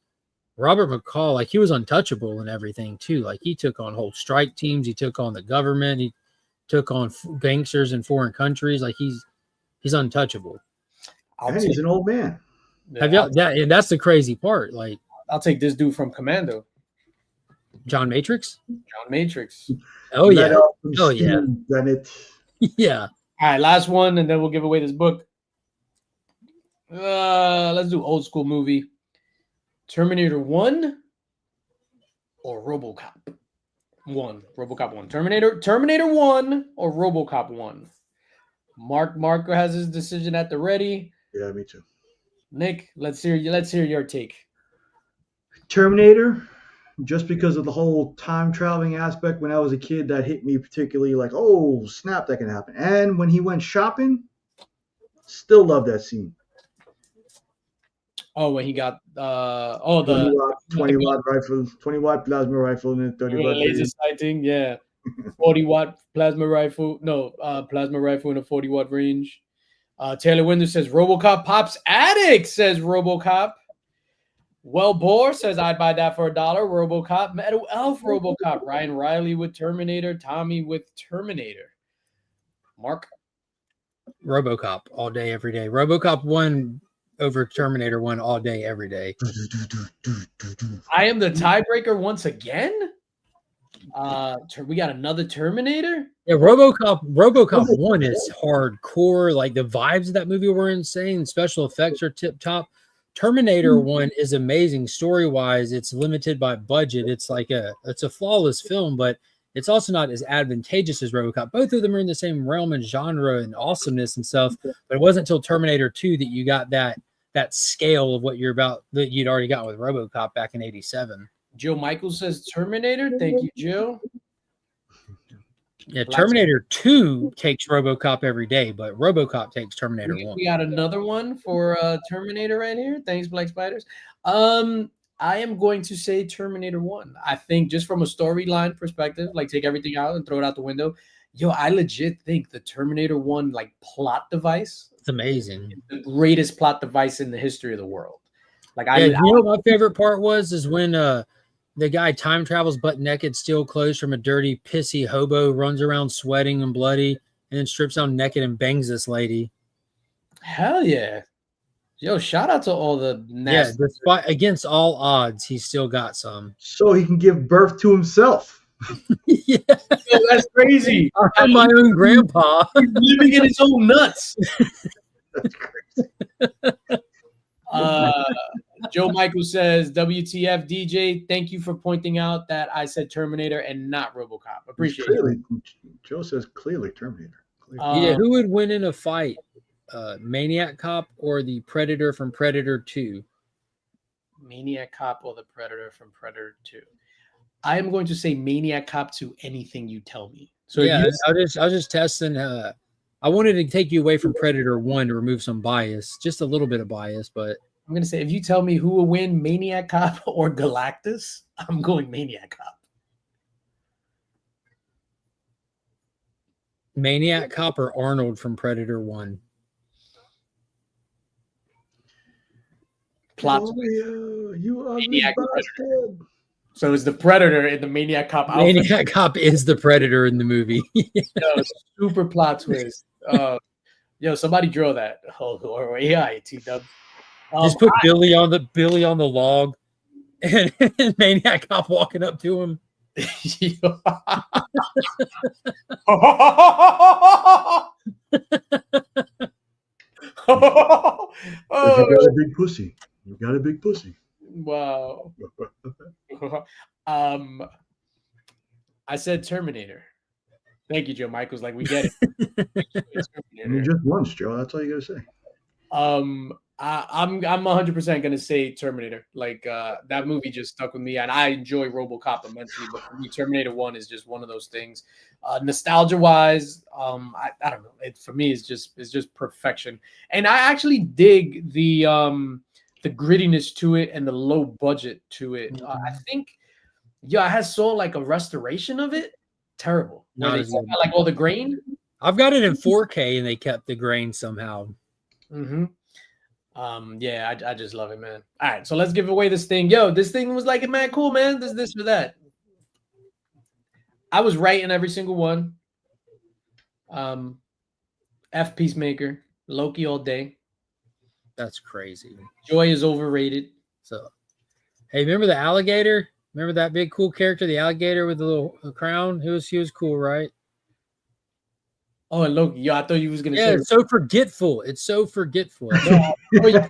Robert McCall, like he was untouchable and everything too. Like he took on whole strike teams, he took on the government, he took on gangsters in foreign countries. Like he's untouchable. He's an old man. And that's the crazy part. Like I'll take this dude from Commando. John Matrix? John Matrix. Oh yeah. Oh yeah. Bennett. Yeah. All right, last one, and then we'll give away this book. Let's do old school movie. Terminator 1 or RoboCop 1? RoboCop 1. Terminator 1 or RoboCop 1? Mark has his decision at the ready. Yeah, me too. Nick, let's hear your take. Terminator, just because of the whole time traveling aspect. When I was a kid, that hit me particularly like, oh snap, that can happen. And when he went shopping, still love that scene. Oh, when he got the 20 watt rifle, 20 watt plasma rifle, and a 30 watt laser range. sighting, yeah. 40-watt plasma rifle. No, plasma rifle in a 40-watt range. Taylor Winder says RoboCop pops addict, says RoboCop. Well, Boar says I'd buy that for $1. RoboCop. Metal Elf RoboCop. Ryan Riley with Terminator. Tommy with Terminator. Mark. RoboCop all day, every day. RoboCop 1 over Terminator 1 all day, every day. I am the tiebreaker once again. We got another Terminator. Yeah, RoboCop 1 is hardcore. Like the vibes of that movie were insane. Special effects are tip top. Terminator 1 is amazing story-wise. It's limited by budget. It's a flawless film, but it's also not as advantageous as RoboCop. Both of them are in the same realm and genre and awesomeness and stuff. But it wasn't until Terminator 2 that you got that scale of what you'd already got with RoboCop back in '87. Joe Michael says Terminator. Thank you, Joe. Yeah, Terminator 2 takes RoboCop every day, but RoboCop takes Terminator 1. We got another one for Terminator right here. Thanks, Black Spiders. I am going to say Terminator 1. I think just from a storyline perspective, like take everything out and throw it out the window. Yo, I legit think the Terminator 1 like plot device. It's amazing. The greatest plot device in the history of the world. Like you know what my favorite part is when the guy time travels butt naked, steal clothes from a dirty, pissy hobo, runs around sweating and bloody, and then strips down naked and bangs this lady. Hell yeah. Yo, shout out to all the nasty. Yeah, despite against all odds, he still got some. So he can give birth to himself. Yeah. Yo, that's crazy. I'm my own grandpa. He's living in his own nuts. That's crazy. Joe Michael says, WTF DJ, thank you for pointing out that I said Terminator and not RoboCop. Appreciate it. Joe says clearly Terminator. Yeah, who would win in a fight? Maniac Cop or the Predator from Predator 2? Maniac Cop or the Predator from Predator 2? I am going to say Maniac Cop to anything you tell me. So yeah, I was just testing. I wanted to take you away from Predator 1 to remove some bias, just a little bit of bias, but I'm going to say if you tell me who will win, Maniac Cop or Galactus, I'm going Maniac Cop. Maniac Cop or Arnold from Predator 1? Plot. Oh, yeah, you are Maniac bastard. So is the Predator in the Maniac Cop outfit? Maniac Cop is the Predator in the movie. Yo, super plot twist. Yo, somebody draw that. Or AI, T-Dub. Just put Billy on the log and Maniac Cop walking up to him. You got a big pussy. You got a big pussy. Wow. I said Terminator. Thank you, Joe Michaels. Like we get it. You just once, Joe. That's all you gotta say. I'm 100% gonna say Terminator. Like that movie just stuck with me, and I enjoy RoboCop immensely. But for me, Terminator 1 is just one of those things. Nostalgia wise, I don't know. It for me is just perfection, and I actually dig the grittiness to it and the low budget to it. I think, I has saw like a restoration of it. Terrible. Where they got, like all the grain. I've got it in 4K and they kept the grain somehow. Mm-hmm. Yeah, I just love it, man. All right, so let's give away this thing. Yo, this thing was like, man, cool, man. This or that. I was right in every single one. F Peacemaker, Loki all day. That's crazy. Joy is overrated. So, hey, remember the alligator? Remember that big cool character, the alligator with the little crown? He was cool, right? Oh, and Loki. Yeah, I thought you was gonna say. Yeah, it's so forgetful. It's so forgetful. Alligator,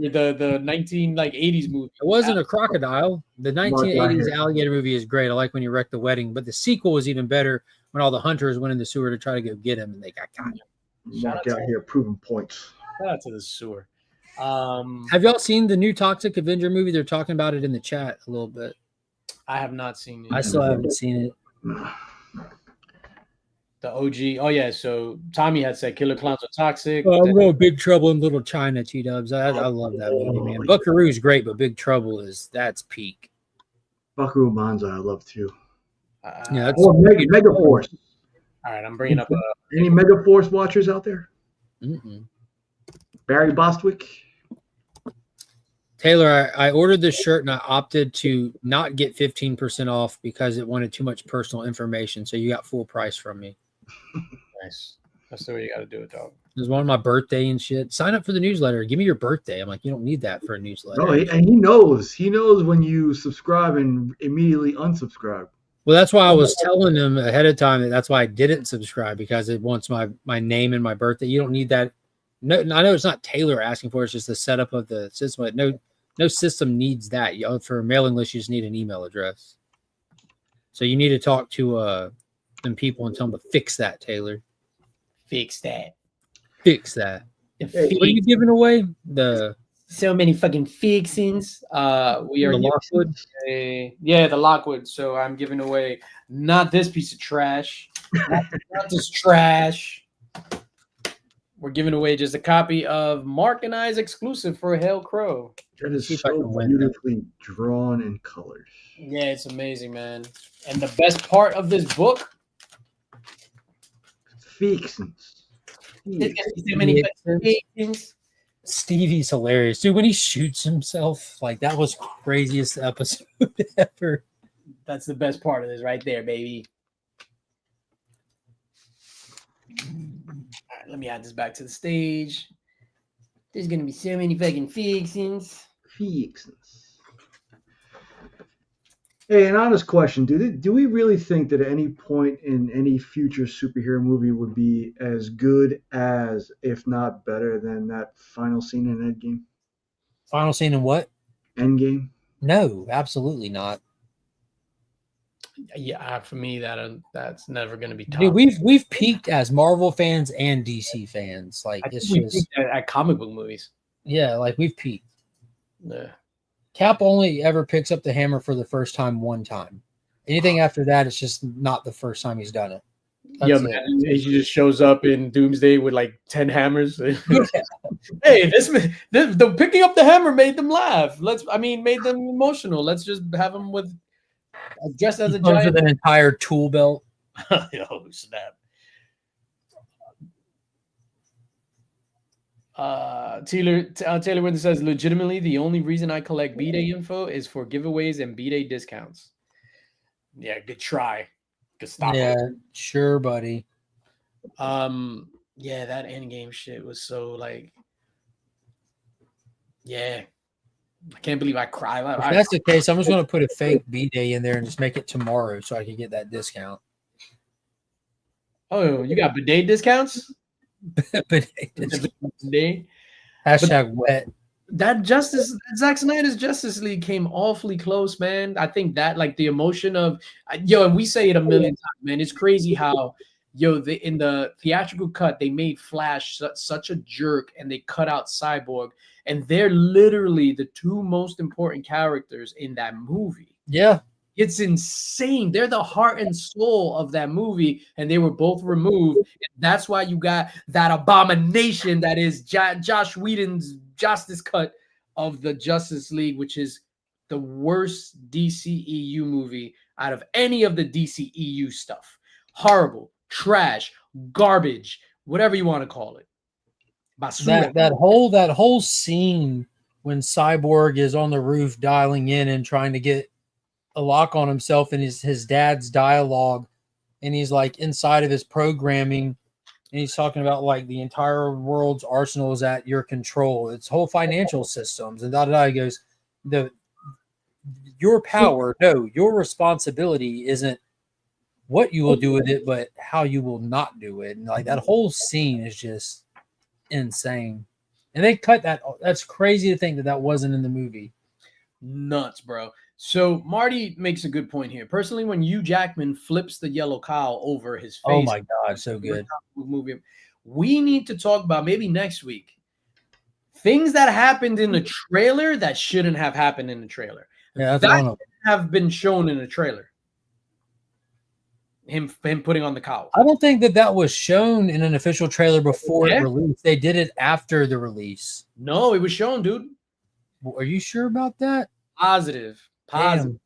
the 1980s movie. It wasn't a crocodile. The 1980s alligator movie is great. I like when you wreck the wedding, but the sequel was even better when all the hunters went in the sewer to try to go get him, and they got caught. Mark out here proving points. Shout out to the sewer. Have y'all seen the new Toxic Avenger movie? They're talking about it in the chat a little bit. I have not seen it. I still haven't seen it. The OG. Oh yeah. So Tommy had said Killer Clowns are toxic. Well, I'm going Big Trouble in Little China, T-Dubs. I love that movie, man. Oh, Buckaroo is great, but Big Trouble that's peak. Buckaroo Banzai, I love too. Yeah, that's Or Megaforce. All right, I'm bringing up. Any Megaforce watchers out there? Mm-mm. Barry Bostwick. Taylor, I ordered this shirt and I opted to not get 15% off because it wanted too much personal information. So you got full price from me. Nice. That's the way you got to do it, dog. It was one of my birthday and shit. Sign up for the newsletter. Give me your birthday. I'm like, you don't need that for a newsletter. No, and he knows. He knows when you subscribe and immediately unsubscribe. Well, that's why I was telling them ahead of time that's why I didn't subscribe, because it wants my name and my birthday. You don't need that. No, I know it's not Taylor asking for it. It's just the setup of the system. But no system needs that. For a mailing list, you just need an email address. So you need to talk to them people and tell them to fix that, Taylor. Fix that. Fix that. What are you giving away? So many fucking fixings. We are the Lockwood. The Lockwood. So I'm giving away not this piece of trash, not this trash. We're giving away just a copy of Mark and I's exclusive for Hail Crow. That is so beautifully drawn in colors. Yeah, it's amazing, man. And the best part of this book, Fixins. so many fixings. Stevie's hilarious, dude. When he shoots himself, like that was craziest episode ever. That's the best part of this, right there, baby. All right, let me add this back to the stage. There's gonna be so many fucking fixings. Fixins. Hey, an honest question: do we really think that at any point in any future superhero movie would be as good as, if not better than, that final scene in Endgame? Final scene in what? Endgame. No, absolutely not. Yeah, for me, that's never going to be top. Dude, we've peaked as Marvel fans and DC fans. Like it's just at comic book movies. Yeah, like we've peaked. Yeah. Cap only ever picks up the hammer for the first time one time. Anything after that, it's just not the first time he's done it. Yeah, man. He just shows up in Doomsday with like 10 hammers. Hey, the picking up the hammer made them laugh. Made them emotional. Let's just have them with dressed as a giant. With an entire tool belt. Oh, snap. Taylor Winter says, legitimately, the only reason I collect B-Day info is for giveaways and B-Day discounts. Yeah, good try. Good stop. Yeah, sure, buddy. Yeah, that Endgame shit was so like, yeah. I can't believe I cried. If that's the case, I'm just going to put a fake B-Day in there and just make it tomorrow so I can get that discount. Oh, you got bidet discounts? Bidet. Hashtag wet. That Zack Snyder's Justice League came awfully close, man. I think that like the emotion of and we say it a million times, man. It's crazy how in the theatrical cut they made Flash such a jerk and they cut out Cyborg, and they're literally the two most important characters in that movie. Yeah. It's insane. They're the heart and soul of that movie, and they were both removed. That's why you got that abomination that is Josh Whedon's Justice Cut of the Justice League, which is the worst DCEU movie out of any of the DCEU stuff. Horrible, trash, garbage, whatever you want to call it. Basura. That whole scene when Cyborg is on the roof dialing in and trying to get a lock on himself and his dad's dialogue, and he's like inside of his programming and he's talking about like the entire world's arsenal is at your control, its whole financial systems, and he goes, your power, no, your responsibility isn't what you will do with it, but how you will not do it. And like that whole scene is just insane, and they cut that. That's crazy to think that wasn't in the movie. Nuts, bro. So Marty makes a good point here. Personally, when Hugh Jackman flips the yellow cowl over his face, oh my god, so good. Movie, we need to talk about maybe next week things that happened in the trailer that shouldn't have happened in the trailer. Yeah, that have been shown in the trailer. him putting on the cowl. I don't think that was shown in an official trailer before it released. They did it after the release. No, it was shown, dude. Are you sure about that? Positive. Damn.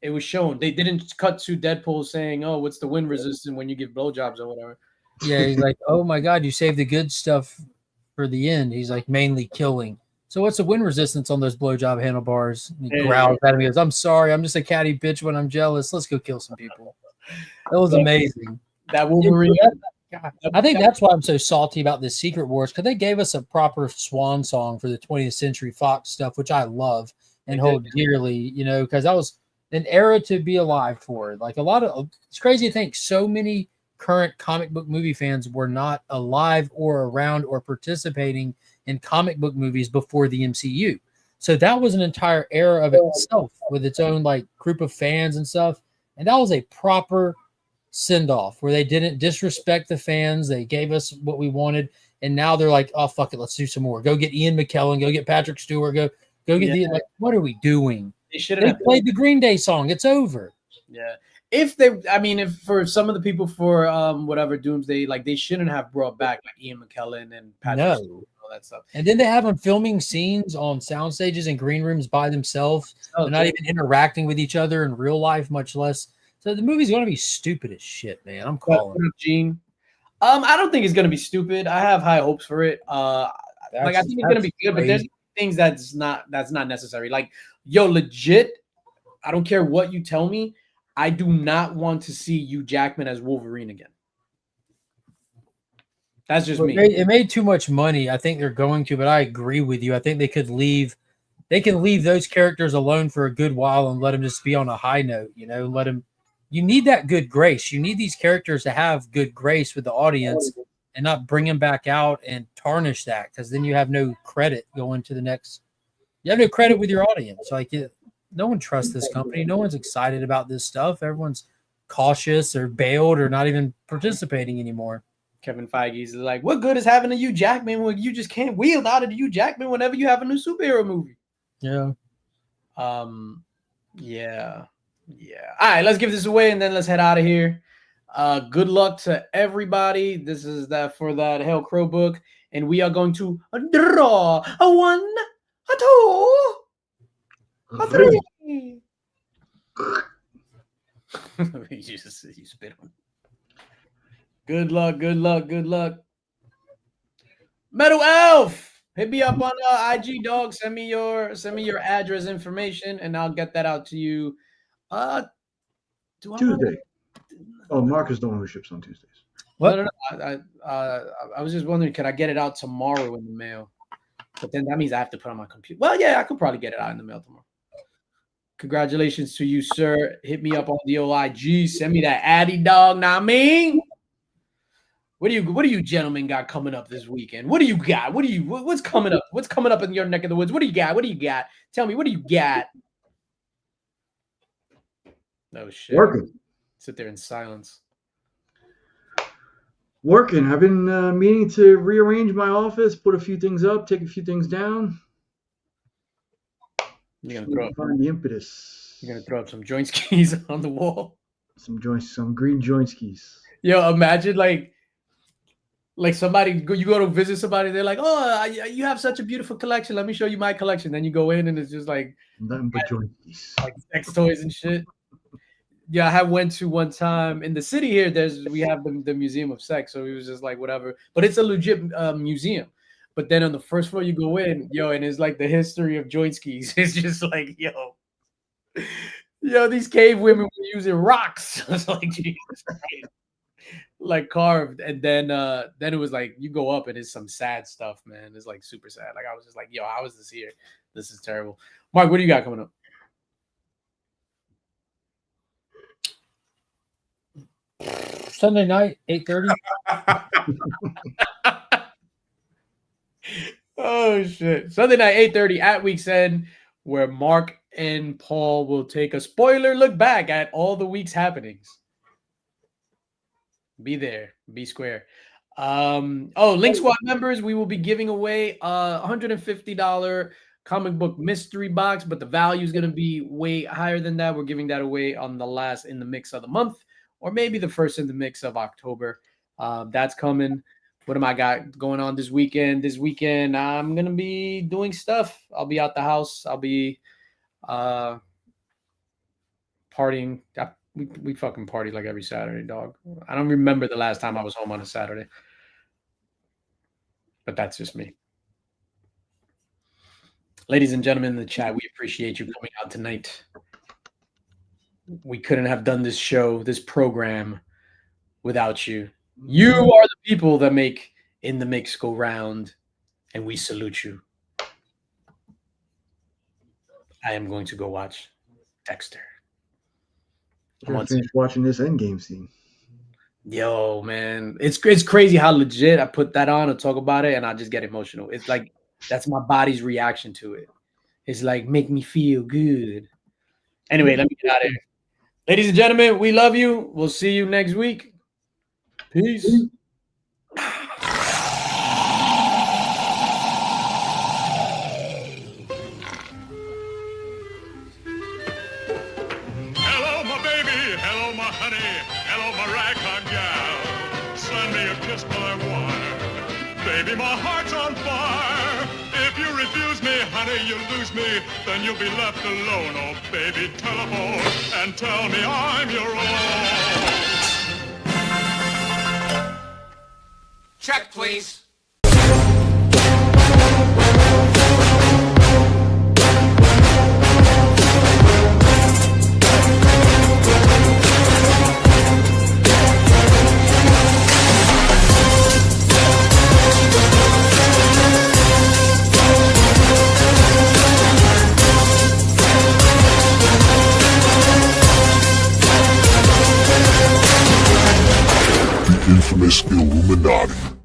It was shown. They didn't cut to Deadpool saying, "Oh, what's the wind resistant when you give blowjobs or whatever." Yeah, he's like, "Oh my god, you saved the good stuff for the end." He's like, mainly killing. So what's the wind resistance on those blowjob handlebars? And he growls at me. He goes, "I'm sorry, I'm just a catty bitch when I'm jealous. Let's go kill some people." That was amazing. That Wolverine. I think that's why I'm so salty about this Secret Wars, because they gave us a proper swan song for the 20th Century Fox stuff, which I love and hold dearly, you know, because that was an era to be alive for. Like it's crazy to think so many current comic book movie fans were not alive or around or participating in comic book movies before the MCU. So that was an entire era of itself with its own like group of fans and stuff. And that was a proper send-off where they didn't disrespect the fans. They gave us what we wanted. And now they're like, oh, fuck it, let's do some more. Go get Ian McKellen, go get Patrick Stewart, go get the, like, what are we doing? They played the Green Day song. It's over. Yeah. If for some of the people for whatever Doomsday, like they shouldn't have brought back like Ian McKellen and Patrick Stewart and all that stuff. And then they have them filming scenes on sound stages and green rooms by themselves. They're not even interacting with each other in real life, much less. So the movie's going to be stupid as shit, man. I'm calling it. Gene. I don't think it's going to be stupid. I have high hopes for it. I think it's going to be good, but there's things that's not necessary. Like, yo, legit, I don't care what you tell me. I do not want to see Hugh Jackman as Wolverine again. That's just me. It made too much money. I think they're going to, but I agree with you. I think they can leave those characters alone for a good while and let them just be on a high note, you know, you need that good grace. You need these characters to have good grace with the audience and not bring them back out and tarnish that, because then you have no credit going to the next. You have no credit with your audience. Like, no one trusts this company. No one's excited about this stuff. Everyone's cautious or bailed or not even participating anymore. Kevin Feige's like, what good is having a Hugh Jackman when you just can't wield out of the Hugh Jackman whenever you have a new superhero movie? Yeah. Yeah. All right, let's give this away and then let's head out of here. Good luck to everybody. This is that for that Hell Crow book, and we are going to draw a 1, a 2, a 3. you spit on. Good luck. Metal Elf, hit me up on IG, dog. Send me your address information, and I'll get that out to you. Tuesday. Oh, Marcus the one who ships on Tuesdays. What? No. I was just wondering, could I get it out tomorrow in the mail? But then that means I have to put it on my computer. Well, yeah, I could probably get it out in the mail tomorrow. Congratulations to you, sir. Hit me up on the OIG. Send me that Addy, dog. Now, I mean, what do you gentlemen got coming up this weekend? What do you got? What's coming up? What's coming up in your neck of the woods? What do you got? Tell me, what do you got? No shit. Working. Sit there in silence. Working. I've been meaning to rearrange my office, put a few things up, take a few things down. You're gonna find the impetus. You're gonna throw up some joint skis on the wall. Some green joint skis. Yo, imagine like somebody, you go to visit somebody, they're like, oh, you have such a beautiful collection. Let me show you my collection. Then you go in and it's just like nothing but joint skis, like sex toys and shit. Yeah, I went to one time in the city here. We have the Museum of Sex, so it was just like whatever. But it's a legit museum. But then on the first floor you go in, and it's like the history of joint skis. It's just like, these cave women were using rocks. It's like Jesus Christ. Like carved, and then it was like you go up and it's some sad stuff, man. It's like super sad. Like I was just like, how is this here? This is terrible. Mark, what do you got coming up? Sunday night, 8:30. Oh shit! Sunday night, 8:30 at Week's End, where Mark and Paul will take a spoiler look back at all the week's happenings. Be there, be square. Link Squad members, we will be giving away a $150 comic book mystery box, but the value is going to be way higher than that. We're giving that away on the last in the mix of the month, or maybe the first in the mix of October. That's coming. What am I got going on this weekend? This weekend, I'm going to be doing stuff. I'll be out the house. I'll be partying. We fucking party like every Saturday, dog. I don't remember the last time I was home on a Saturday. But that's just me. Ladies and gentlemen in the chat, we appreciate you coming out tonight. We couldn't have done this show, this program, without you. You are the people that make In the Mix go round, and we salute you. I am going to go watch Dexter. I'm gonna finish watching this Endgame scene. Yo, man, it's crazy how legit I put that on to talk about it, and I just get emotional. It's like that's my body's reaction to it. It's like make me feel good. Anyway, let me get out of here. Ladies and gentlemen, we love you. We'll see you next week. Peace. Hello, my baby. Hello, my honey. Hello, my ragtime gal. Send me a kiss, my wire. Baby, my heart's on fire. If you refuse me, honey, you lose me. Then you'll be left alone. Oh, baby, telephone and tell me I'm your own. Check, please. The infamous Illuminati.